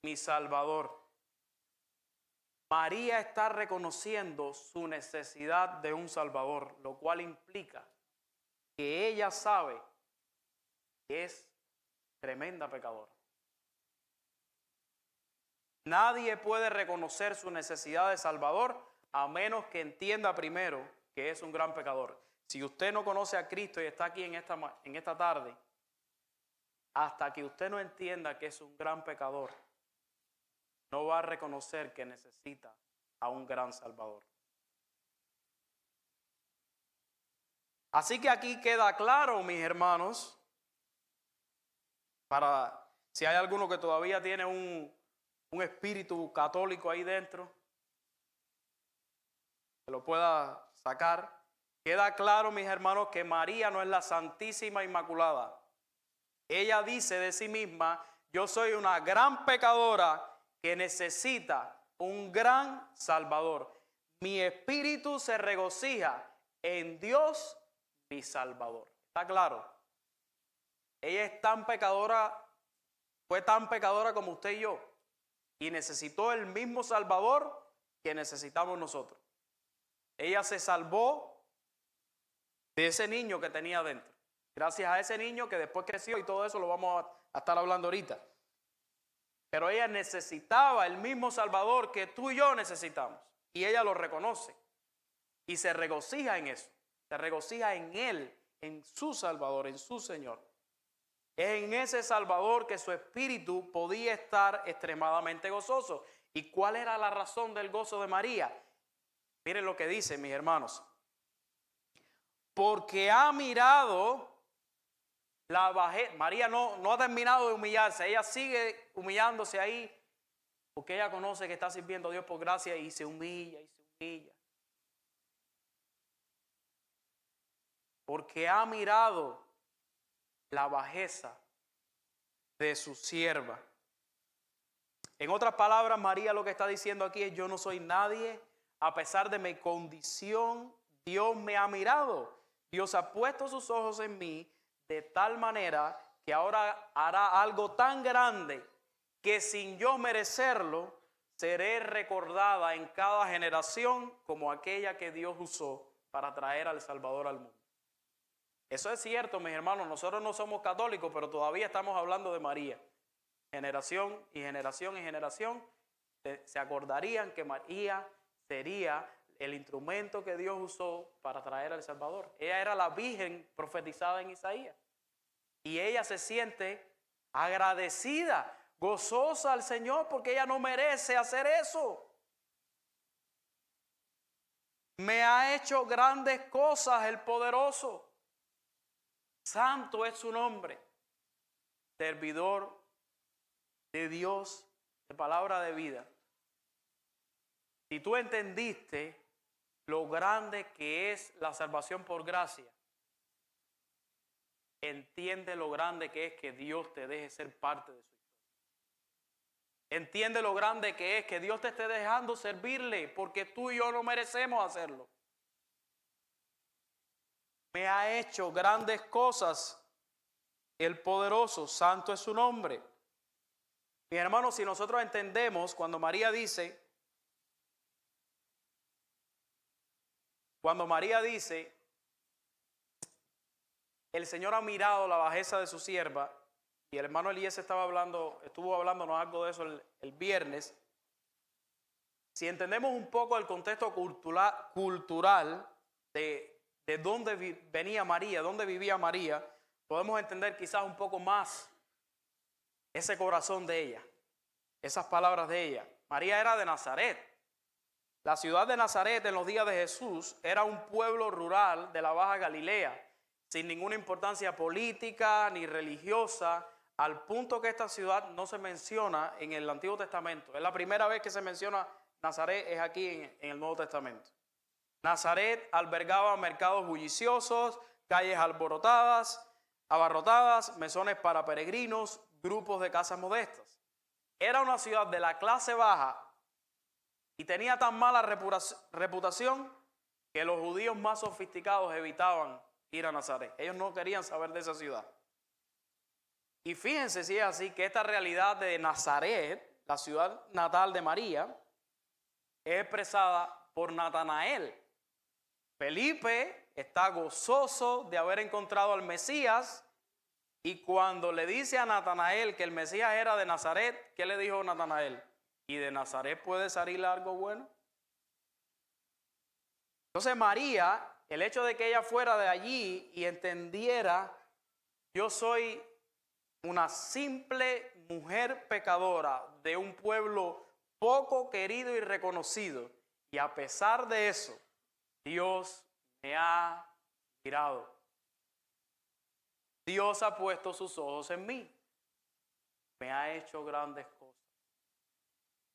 Mi Salvador. María está reconociendo su necesidad de un Salvador, lo cual implica que ella sabe que es tremenda pecadora. Nadie puede reconocer su necesidad de Salvador a menos que entienda primero que es un gran pecador. Si usted no conoce a Cristo y está aquí en esta tarde, hasta que usted no entienda que es un gran pecador, no va a reconocer que necesita a un gran Salvador. Así que aquí queda claro, mis hermanos, para si hay alguno que todavía tiene un espíritu católico ahí dentro, que lo pueda sacar. Queda claro, mis hermanos, que María no es la Santísima Inmaculada. Ella dice de sí misma, yo soy una gran pecadora que necesita un gran Salvador. Mi espíritu se regocija en Dios, mi Salvador. ¿Está claro? Ella es tan pecadora, fue tan pecadora como usted y yo. Y necesitó el mismo Salvador que necesitamos nosotros. Ella se salvó de ese niño que tenía dentro. Gracias a ese niño que después creció y todo eso lo vamos a estar hablando ahorita. Pero ella necesitaba el mismo Salvador que tú y yo necesitamos. Y ella lo reconoce. Y se regocija en eso. Se regocija en Él, en su Salvador, en su Señor. Es en ese Salvador que su espíritu podía estar extremadamente gozoso. ¿Y cuál era la razón del gozo de María? Miren lo que dice, mis hermanos. Porque ha mirado la bajeza. María no ha terminado de humillarse. Ella sigue humillándose ahí porque ella conoce que está sirviendo a Dios por gracia y se humilla y se humilla. Porque ha mirado la bajeza de su sierva. En otras palabras, María lo que está diciendo aquí es: yo no soy nadie, a pesar de mi condición, Dios me ha mirado. Dios ha puesto sus ojos en mí de tal manera que ahora hará algo tan grande que sin yo merecerlo, seré recordada en cada generación como aquella que Dios usó para traer al Salvador al mundo. Eso es cierto, mis hermanos. Nosotros no somos católicos, pero todavía estamos hablando de María. Generación y generación y generación se acordarían que María sería el instrumento que Dios usó para traer al Salvador. Ella era la virgen profetizada en Isaías. Y ella se siente agradecida, gozosa al Señor porque ella no merece hacer eso. Me ha hecho grandes cosas el poderoso. Santo es su nombre, servidor de Dios, de palabra de vida. Si tú entendiste lo grande que es la salvación por gracia, entiende lo grande que es que Dios te deje ser parte de su historia. Entiende lo grande que es que Dios te esté dejando servirle, porque tú y yo no merecemos hacerlo. Me ha hecho grandes cosas el poderoso, santo es su nombre. Mis hermanos, si nosotros entendemos cuando María dice, el Señor ha mirado la bajeza de su sierva, y el hermano Elías estuvo hablándonos algo de eso el viernes. Si entendemos un poco el contexto cultural de dónde venía María, dónde vivía María, podemos entender quizás un poco más ese corazón de ella, esas palabras de ella. María era de Nazaret. La ciudad de Nazaret en los días de Jesús era un pueblo rural de la Baja Galilea, sin ninguna importancia política ni religiosa, al punto que esta ciudad no se menciona en el Antiguo Testamento. Es la primera vez que se menciona Nazaret, es aquí en el Nuevo Testamento. Nazaret albergaba mercados bulliciosos, calles abarrotadas, mesones para peregrinos, grupos de casas modestas. Era una ciudad de la clase baja y tenía tan mala reputación que los judíos más sofisticados evitaban ir a Nazaret. Ellos no querían saber de esa ciudad. Y fíjense si es así, que esta realidad de Nazaret, la ciudad natal de María, es expresada por Natanael. Felipe está gozoso de haber encontrado al Mesías, y cuando le dice a Natanael que el Mesías era de Nazaret, ¿qué le dijo Natanael? ¿Y de Nazaret puede salir algo bueno? Entonces María, el hecho de que ella fuera de allí y entendiera, yo soy una simple mujer pecadora de un pueblo poco querido y reconocido, y a pesar de eso, Dios me ha mirado. Dios ha puesto sus ojos en mí. Me ha hecho grandes cosas.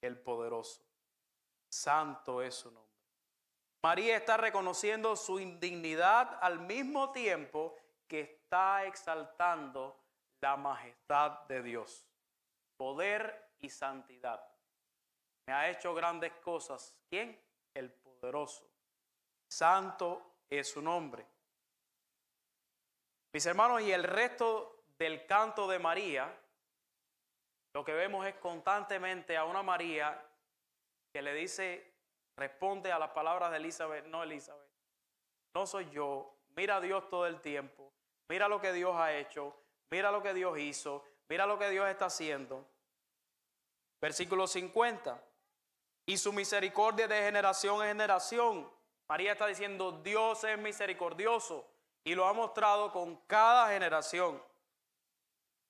El poderoso. Santo es su nombre. María está reconociendo su indignidad al mismo tiempo que está exaltando la majestad de Dios. Poder y santidad. Me ha hecho grandes cosas. ¿Quién? El poderoso. Santo es su nombre. Mis hermanos, y el resto del canto de María, lo que vemos es constantemente a una María que le dice, responde a las palabras de Elizabeth, no soy yo, mira a Dios todo el tiempo, mira lo que Dios ha hecho, mira lo que Dios hizo, mira lo que Dios está haciendo. Versículo 50, y su misericordia de generación en generación. María está diciendo, Dios es misericordioso y lo ha mostrado con cada generación.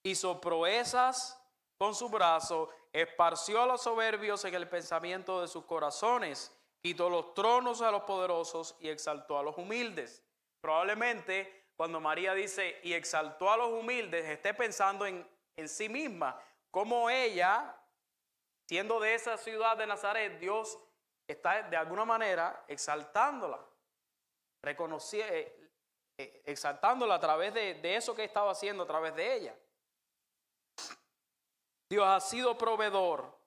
Hizo proezas con su brazo, esparció a los soberbios en el pensamiento de sus corazones, quitó los tronos a los poderosos y exaltó a los humildes. Probablemente cuando María dice y exaltó a los humildes, esté pensando en sí misma, como ella, siendo de esa ciudad de Nazaret, Dios está de alguna manera exaltándola, exaltándola a través de eso que estaba haciendo a través de ella. Dios ha sido proveedor,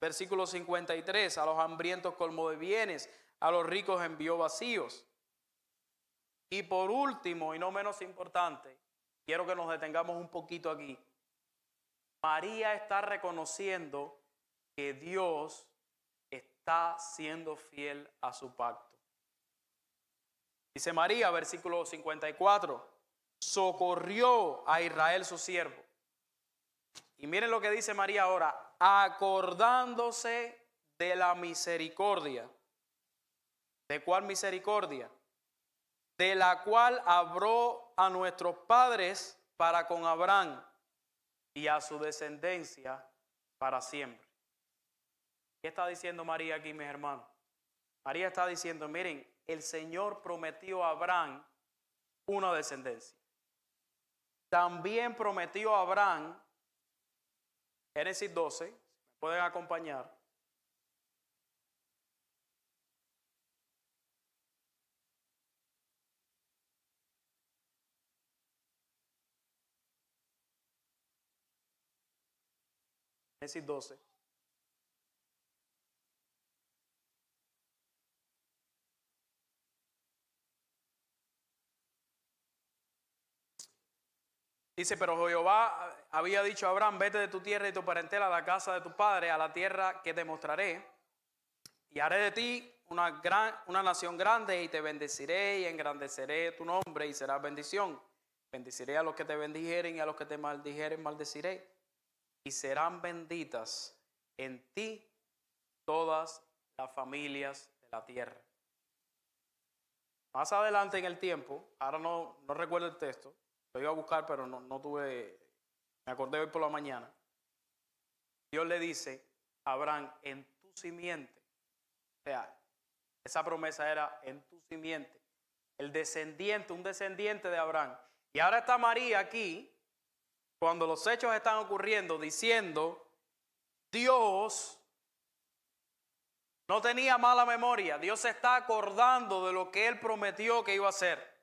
versículo 53, a los hambrientos colmó de bienes, a los ricos envió vacíos. Y por último, y no menos importante, quiero que nos detengamos un poquito aquí. María está reconociendo que Dios está siendo fiel a su pacto. Dice María, versículo 54, socorrió a Israel su siervo. Y miren lo que dice María ahora, acordándose de la misericordia. ¿De cuál misericordia? De la cual habló a nuestros padres para con Abraham y a su descendencia para siempre. ¿Qué está diciendo María aquí, mis hermanos? María está diciendo, miren, el Señor prometió a Abraham una descendencia. También prometió a Abraham, Génesis 12, me pueden acompañar. Génesis 12. Dice, pero Jehová había dicho a Abraham, vete de tu tierra y tu parentela a la casa de tu padre, a la tierra que te mostraré, y haré de ti una nación grande, y te bendeciré y engrandeceré tu nombre y serás bendición. Bendeciré a los que te bendijeren y a los que te maldijeren maldeciré. Y serán benditas en ti todas las familias de la tierra. Más adelante en el tiempo, ahora no recuerdo el texto, lo iba a buscar pero no tuve, me acordé hoy por la mañana. Dios le dice a Abraham, en tu simiente. O sea, esa promesa era en tu simiente. El descendiente, un descendiente de Abraham. Y ahora está María aquí, cuando los hechos están ocurriendo, diciendo, Dios no tenía mala memoria. Dios se está acordando de lo que Él prometió que iba a hacer.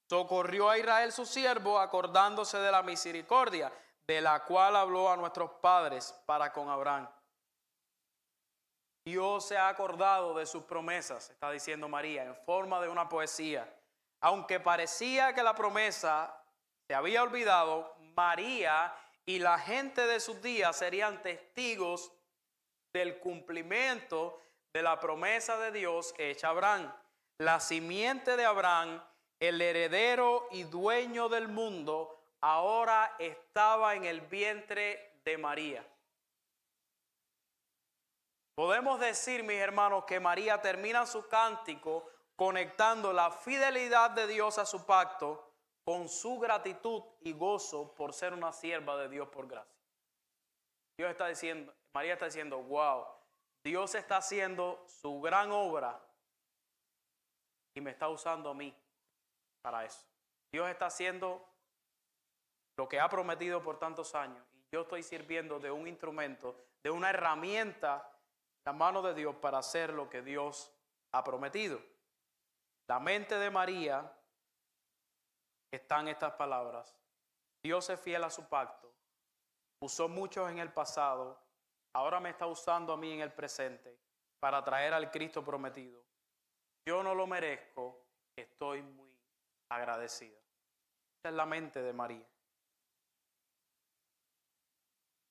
Socorrió a Israel su siervo, acordándose de la misericordia, de la cual habló a nuestros padres para con Abraham. Dios se ha acordado de sus promesas, está diciendo María, en forma de una poesía. Aunque parecía que la promesa se había olvidado, María y la gente de sus días serían testigos del cumplimiento de la promesa de Dios hecha a Abraham. La simiente de Abraham, el heredero y dueño del mundo, ahora estaba en el vientre de María. Podemos decir, mis hermanos, que María termina su cántico conectando la fidelidad de Dios a su pacto con su gratitud y gozo por ser una sierva de Dios por gracia. Dios está diciendo, María está diciendo, wow, Dios está haciendo su gran obra y me está usando a mí para eso. Dios está haciendo lo que ha prometido por tantos años y yo estoy sirviendo de un instrumento, de una herramienta en la mano de Dios para hacer lo que Dios ha prometido. La mente de María está en estas palabras. Dios es fiel a su pacto. Usó muchos en el pasado. Ahora me está usando a mí en el presente para traer al Cristo prometido. Yo no lo merezco. Estoy muy agradecida. Esta es la mente de María.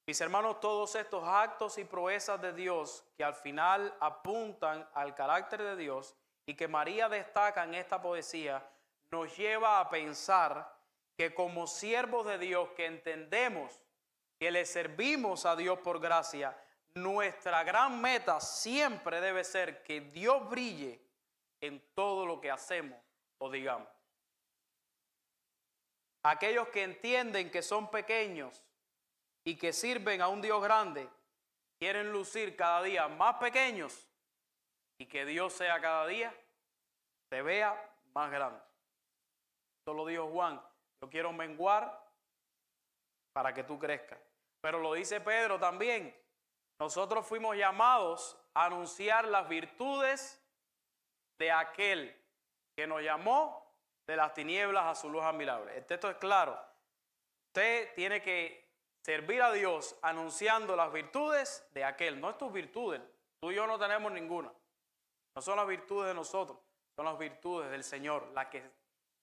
Mis hermanos, todos estos actos y proezas de Dios que al final apuntan al carácter de Dios y que María destaca en esta poesía, nos lleva a pensar que como siervos de Dios que entendemos que le servimos a Dios por gracia, nuestra gran meta siempre debe ser que Dios brille en todo lo que hacemos o digamos. Aquellos que entienden que son pequeños y que sirven a un Dios grande, quieren lucir cada día más pequeños y que Dios sea cada día, se vea más grande. Esto lo dijo Juan, yo quiero menguar para que tú crezcas. Pero lo dice Pedro también, nosotros fuimos llamados a anunciar las virtudes de aquel que nos llamó de las tinieblas a su luz admirable. El texto es claro, usted tiene que servir a Dios anunciando las virtudes de aquel, no es tus virtudes, tú y yo no tenemos ninguna, no son las virtudes de nosotros, son las virtudes del Señor, las que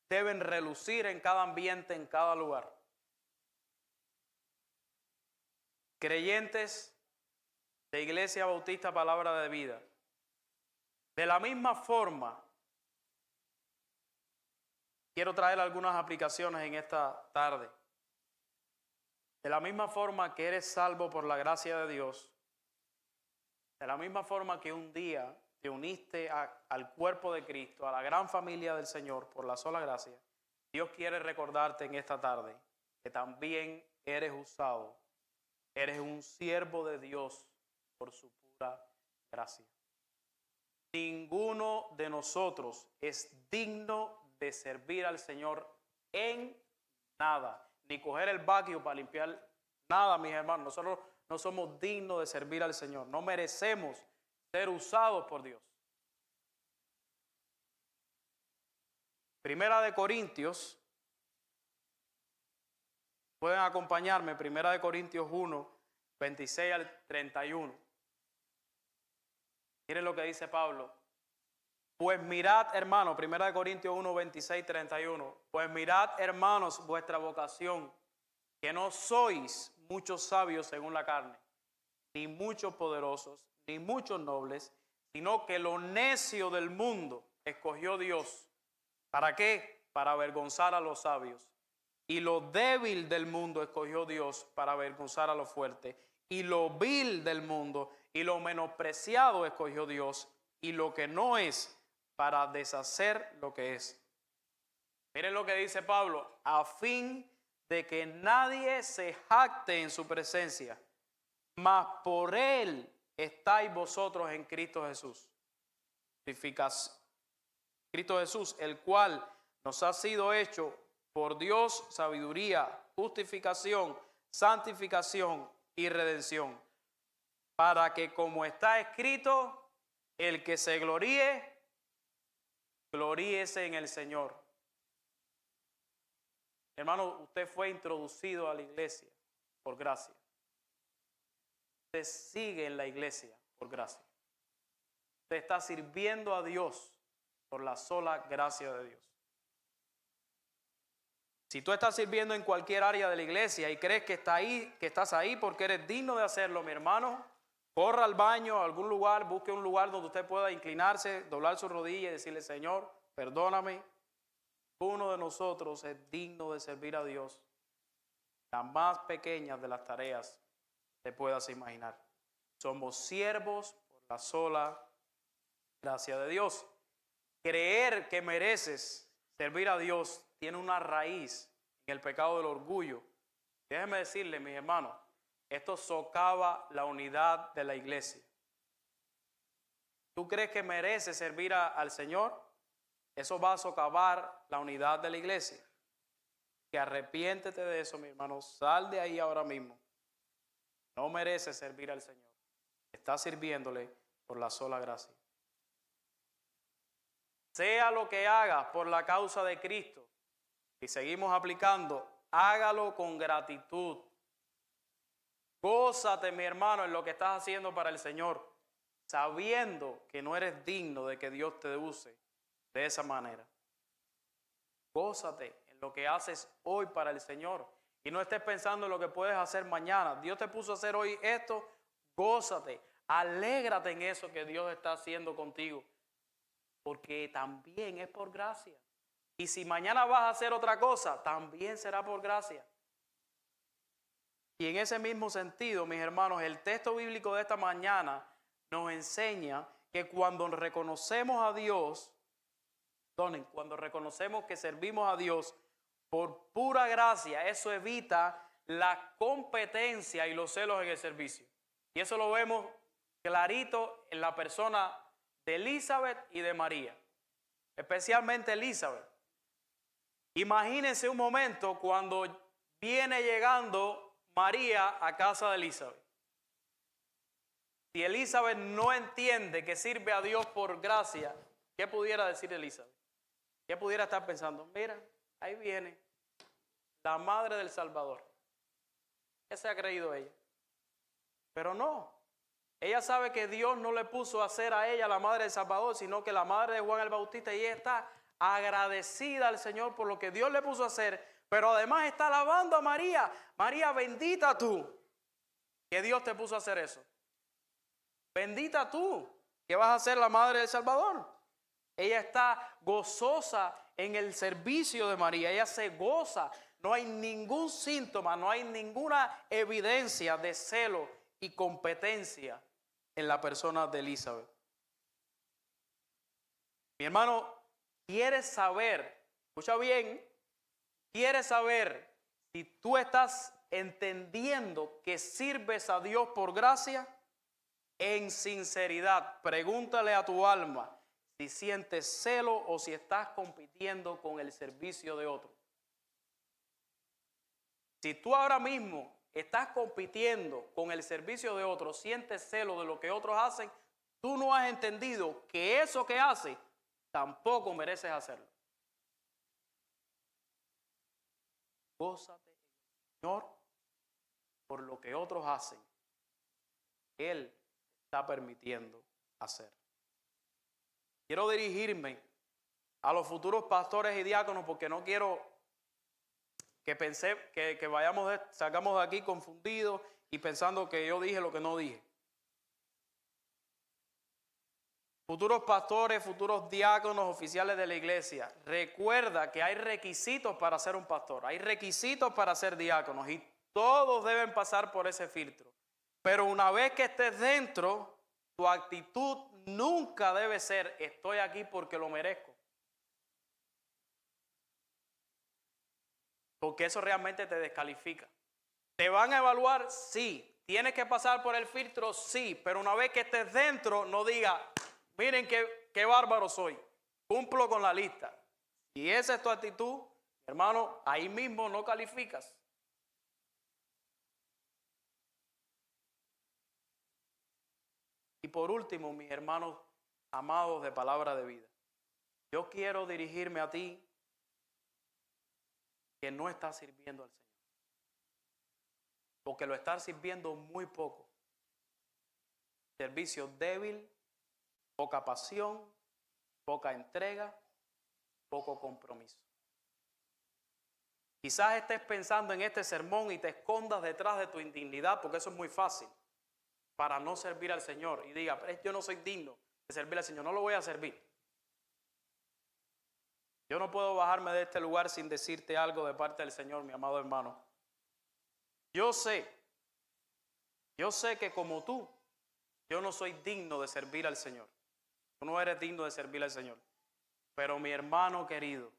deben relucir en cada ambiente, en cada lugar. Creyentes de Iglesia Bautista Palabra de Vida, de la misma forma, quiero traer algunas aplicaciones en esta tarde. De la misma forma que eres salvo por la gracia de Dios, de la misma forma que un día te uniste al cuerpo de Cristo, a la gran familia del Señor por la sola gracia, Dios quiere recordarte en esta tarde que también eres usado, eres un siervo de Dios por su pura gracia. Ninguno de nosotros es digno de servir al Señor en nada. Ni coger el vacuum para limpiar nada, mis hermanos. Nosotros no somos dignos de servir al Señor. No merecemos ser usados por Dios. Primera de Corintios, Pueden acompañarme, 1 Corintios 1, 26 al 31. Miren lo que dice Pablo. Pues mirad, hermanos, 1 Corintios 1, 26, 31. Pues mirad, hermanos, vuestra vocación, que no sois muchos sabios según la carne, ni muchos poderosos, ni muchos nobles, sino que lo necio del mundo escogió Dios. ¿Para qué? Para avergonzar a los sabios. Y lo débil del mundo escogió Dios para avergonzar a los fuertes. Y lo vil del mundo y lo menospreciado escogió Dios. Y lo que no es, para deshacer lo que es. Miren lo que dice Pablo. A fin de que nadie se jacte en su presencia, mas por él estáis vosotros en Cristo Jesús. Cristo Jesús, el cual nos ha sido hecho por Dios sabiduría, justificación, santificación y redención, para que como está escrito, el que se gloríe, gloríese en el Señor. Hermano, usted fue introducido a la iglesia por gracia. Usted sigue en la iglesia por gracia. Usted está sirviendo a Dios por la sola gracia de Dios. Si tú estás sirviendo en cualquier área de la iglesia y crees que estás ahí porque eres digno de hacerlo, mi hermano, corra al baño, a algún lugar, busque un lugar donde usted pueda inclinarse, doblar su rodilla y decirle: Señor, perdóname. Uno de nosotros es digno de servir a Dios. Las más pequeñas de las tareas te puedas imaginar. Somos siervos por la sola gracia de Dios. Creer que mereces servir a Dios tiene una raíz en el pecado del orgullo. Déjeme decirle, mis hermanos, esto socava la unidad de la iglesia. ¿Tú crees que mereces servir al Señor? Eso va a socavar la unidad de la iglesia. Que arrepiéntete de eso, mi hermano. Sal de ahí ahora mismo. No mereces servir al Señor. Estás sirviéndole por la sola gracia. Sea lo que hagas por la causa de Cristo, y seguimos aplicando, hágalo con gratitud. Gózate, mi hermano, en lo que estás haciendo para el Señor, sabiendo que no eres digno de que Dios te use de esa manera. Gózate en lo que haces hoy para el Señor y no estés pensando en lo que puedes hacer mañana. Dios te puso a hacer hoy esto, gózate, alégrate en eso que Dios está haciendo contigo, porque también es por gracia. Y si mañana vas a hacer otra cosa, también será por gracia. Y en ese mismo sentido, mis hermanos, el texto bíblico de esta mañana nos enseña que cuando reconocemos a Dios, cuando reconocemos que servimos a Dios por pura gracia, eso evita la competencia y los celos en el servicio. Y eso lo vemos clarito en la persona de Elizabeth y de María, especialmente Elizabeth. Imagínense un momento cuando viene llegando María a casa de Elizabeth. Si Elizabeth no entiende que sirve a Dios por gracia, ¿qué pudiera decir Elizabeth? ¿Qué pudiera estar pensando? Mira, ahí viene la madre del Salvador. ¿Qué se ha creído ella? Pero no. Ella sabe que Dios no le puso a ser a ella la madre del Salvador, sino que la madre de Juan el Bautista, y ella está agradecida al Señor por lo que Dios le puso a hacer, pero además está alabando a María. María, bendita tú que Dios te puso a hacer eso. Bendita tú que vas a ser la madre del Salvador. Ella está gozosa en el servicio de María. Ella se goza. No hay ningún síntoma, no hay ninguna evidencia de celo y competencia en la persona de Elizabeth. Mi hermano, ¿quieres saber? Escucha bien. ¿Quieres saber si tú estás entendiendo que sirves a Dios por gracia? En sinceridad, pregúntale a tu alma si sientes celo o si estás compitiendo con el servicio de otro. Si tú ahora mismo estás compitiendo con el servicio de otros, sientes celo de lo que otros hacen, tú no has entendido que eso que haces tampoco mereces hacerlo. Gózate. Señor, por lo que otros hacen, Él está permitiendo hacer. Quiero dirigirme a los futuros pastores y diáconos porque no quiero que salgamos de aquí confundidos y pensando que yo dije lo que no dije. Futuros pastores, futuros diáconos, oficiales de la iglesia, recuerda que hay requisitos para ser un pastor, hay requisitos para ser diáconos y todos deben pasar por ese filtro. Pero una vez que estés dentro, tu actitud nunca debe ser estoy aquí porque lo merezco. Porque eso realmente te descalifica. ¿Te van a evaluar? Sí. ¿Tienes que pasar por el filtro? Sí. Pero una vez que estés dentro, no diga, miren qué bárbaro soy. Cumplo con la lista. Si esa es tu actitud, hermano, ahí mismo no calificas. Y por último, mis hermanos amados de palabra de vida, yo quiero dirigirme a ti que no estás sirviendo al Señor. Porque lo estás sirviendo muy poco. Servicio débil, poca pasión, poca entrega, poco compromiso. Quizás estés pensando en este sermón y te escondas detrás de tu indignidad, porque eso es muy fácil, para no servir al Señor. Y diga, pero yo no soy digno de servir al Señor, no lo voy a servir. Yo no puedo bajarme de este lugar sin decirte algo de parte del Señor, mi amado hermano. Yo sé que como tú, yo no soy digno de servir al Señor. Tú no eres digno de servir al Señor. Pero mi hermano querido,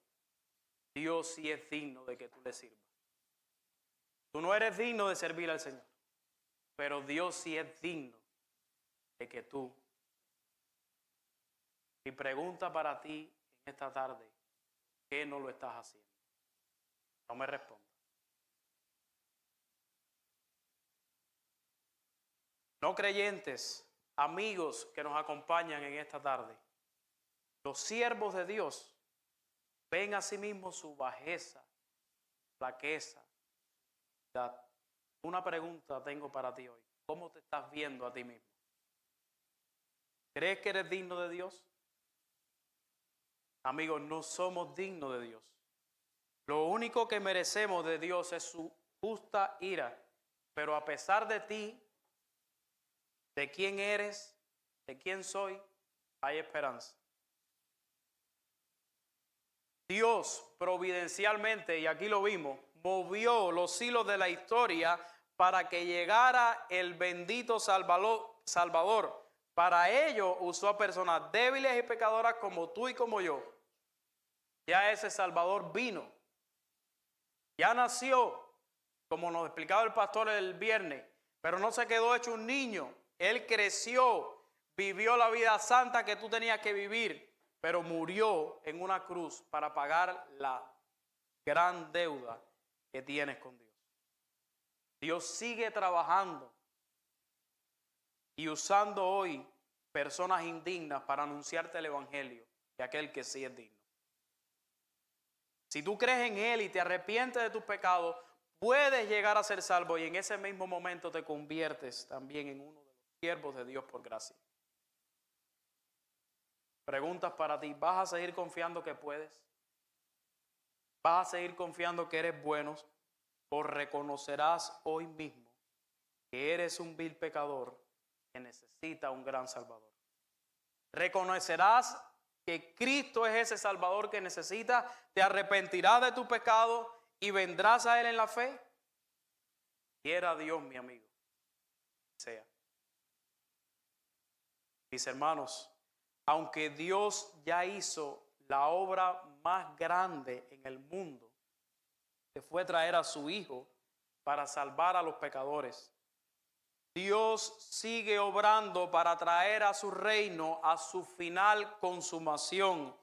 Dios sí es digno de que tú le sirvas. Tú no eres digno de servir al Señor. Pero Dios sí es digno de que tú. Mi pregunta para ti en esta tarde, ¿qué no lo estás haciendo? No me respondas. No creyentes, amigos que nos acompañan en esta tarde, los siervos de Dios ven a sí mismos su bajeza, flaqueza. Una pregunta tengo para ti hoy. ¿Cómo te estás viendo a ti mismo? ¿Crees que eres digno de Dios? Amigos, no somos dignos de Dios. Lo único que merecemos de Dios es su justa ira. Pero a pesar de ti, de quién eres, de quién soy, hay esperanza. Dios providencialmente, y aquí lo vimos, movió los hilos de la historia para que llegara el bendito Salvador. Para ello usó a personas débiles y pecadoras como tú y como yo. Ya ese Salvador vino. Ya nació, como nos explicaba el pastor el viernes, pero no se quedó hecho un niño. Él creció, vivió la vida santa que tú tenías que vivir, pero murió en una cruz para pagar la gran deuda que tienes con Dios. Dios sigue trabajando y usando hoy personas indignas para anunciarte el evangelio de aquel que sí es digno. Si tú crees en Él y te arrepientes de tus pecados, puedes llegar a ser salvo y en ese mismo momento te conviertes también en uno de los siervos de Dios por gracia. Preguntas para ti, ¿vas a seguir confiando que puedes? ¿Vas a seguir confiando que eres bueno? ¿O reconocerás hoy mismo que eres un vil pecador que necesita un gran Salvador? ¿Reconocerás que Cristo es ese Salvador que necesita? ¿Te arrepentirás de tu pecado y vendrás a Él en la fe? Quiera Dios, mi amigo, sea. Mis hermanos, aunque Dios ya hizo la obra más grande en el mundo, que fue traer a su Hijo para salvar a los pecadores, Dios sigue obrando para traer a su reino a su final consumación.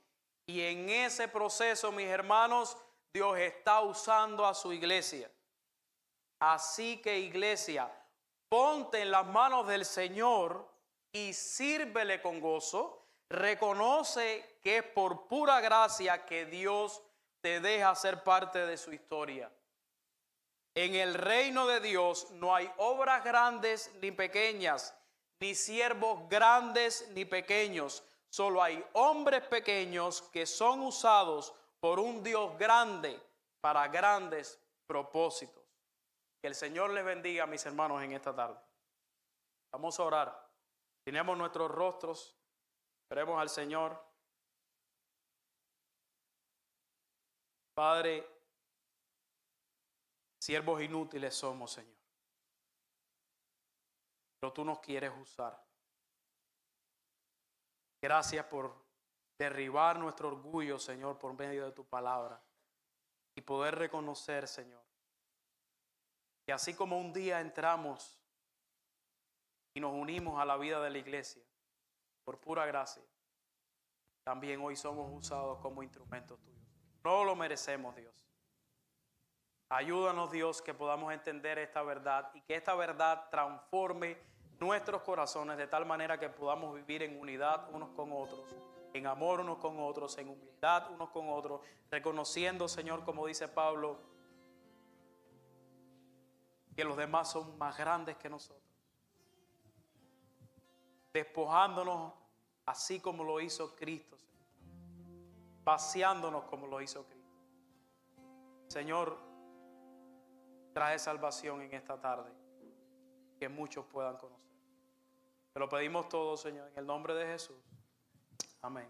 Y en ese proceso, mis hermanos, Dios está usando a su iglesia. Así que, iglesia, ponte en las manos del Señor y sírvele con gozo. Reconoce que es por pura gracia que Dios te deja ser parte de su historia. En el reino de Dios no hay obras grandes ni pequeñas, ni siervos grandes ni pequeños. Solo hay hombres pequeños que son usados por un Dios grande para grandes propósitos. Que el Señor les bendiga, mis hermanos, en esta tarde. Vamos a orar. Tenemos nuestros rostros. Oremos al Señor. Padre, siervos inútiles somos, Señor. Pero tú nos quieres usar. Gracias por derribar nuestro orgullo, Señor, por medio de tu palabra. Y poder reconocer, Señor, que así como un día entramos y nos unimos a la vida de la iglesia, por pura gracia, también hoy somos usados como instrumentos tuyos. No lo merecemos, Dios. Ayúdanos, Dios, que podamos entender esta verdad y que esta verdad transforme nuestros corazones de tal manera que podamos vivir en unidad unos con otros, en amor unos con otros, en humildad unos con otros, reconociendo, Señor, como dice Pablo, que los demás son más grandes que nosotros, despojándonos así como lo hizo Cristo, Señor, vaciándonos como lo hizo Cristo. Señor, trae salvación en esta tarde, que muchos puedan conocer. Te lo pedimos todo, Señor, en el nombre de Jesús. Amén.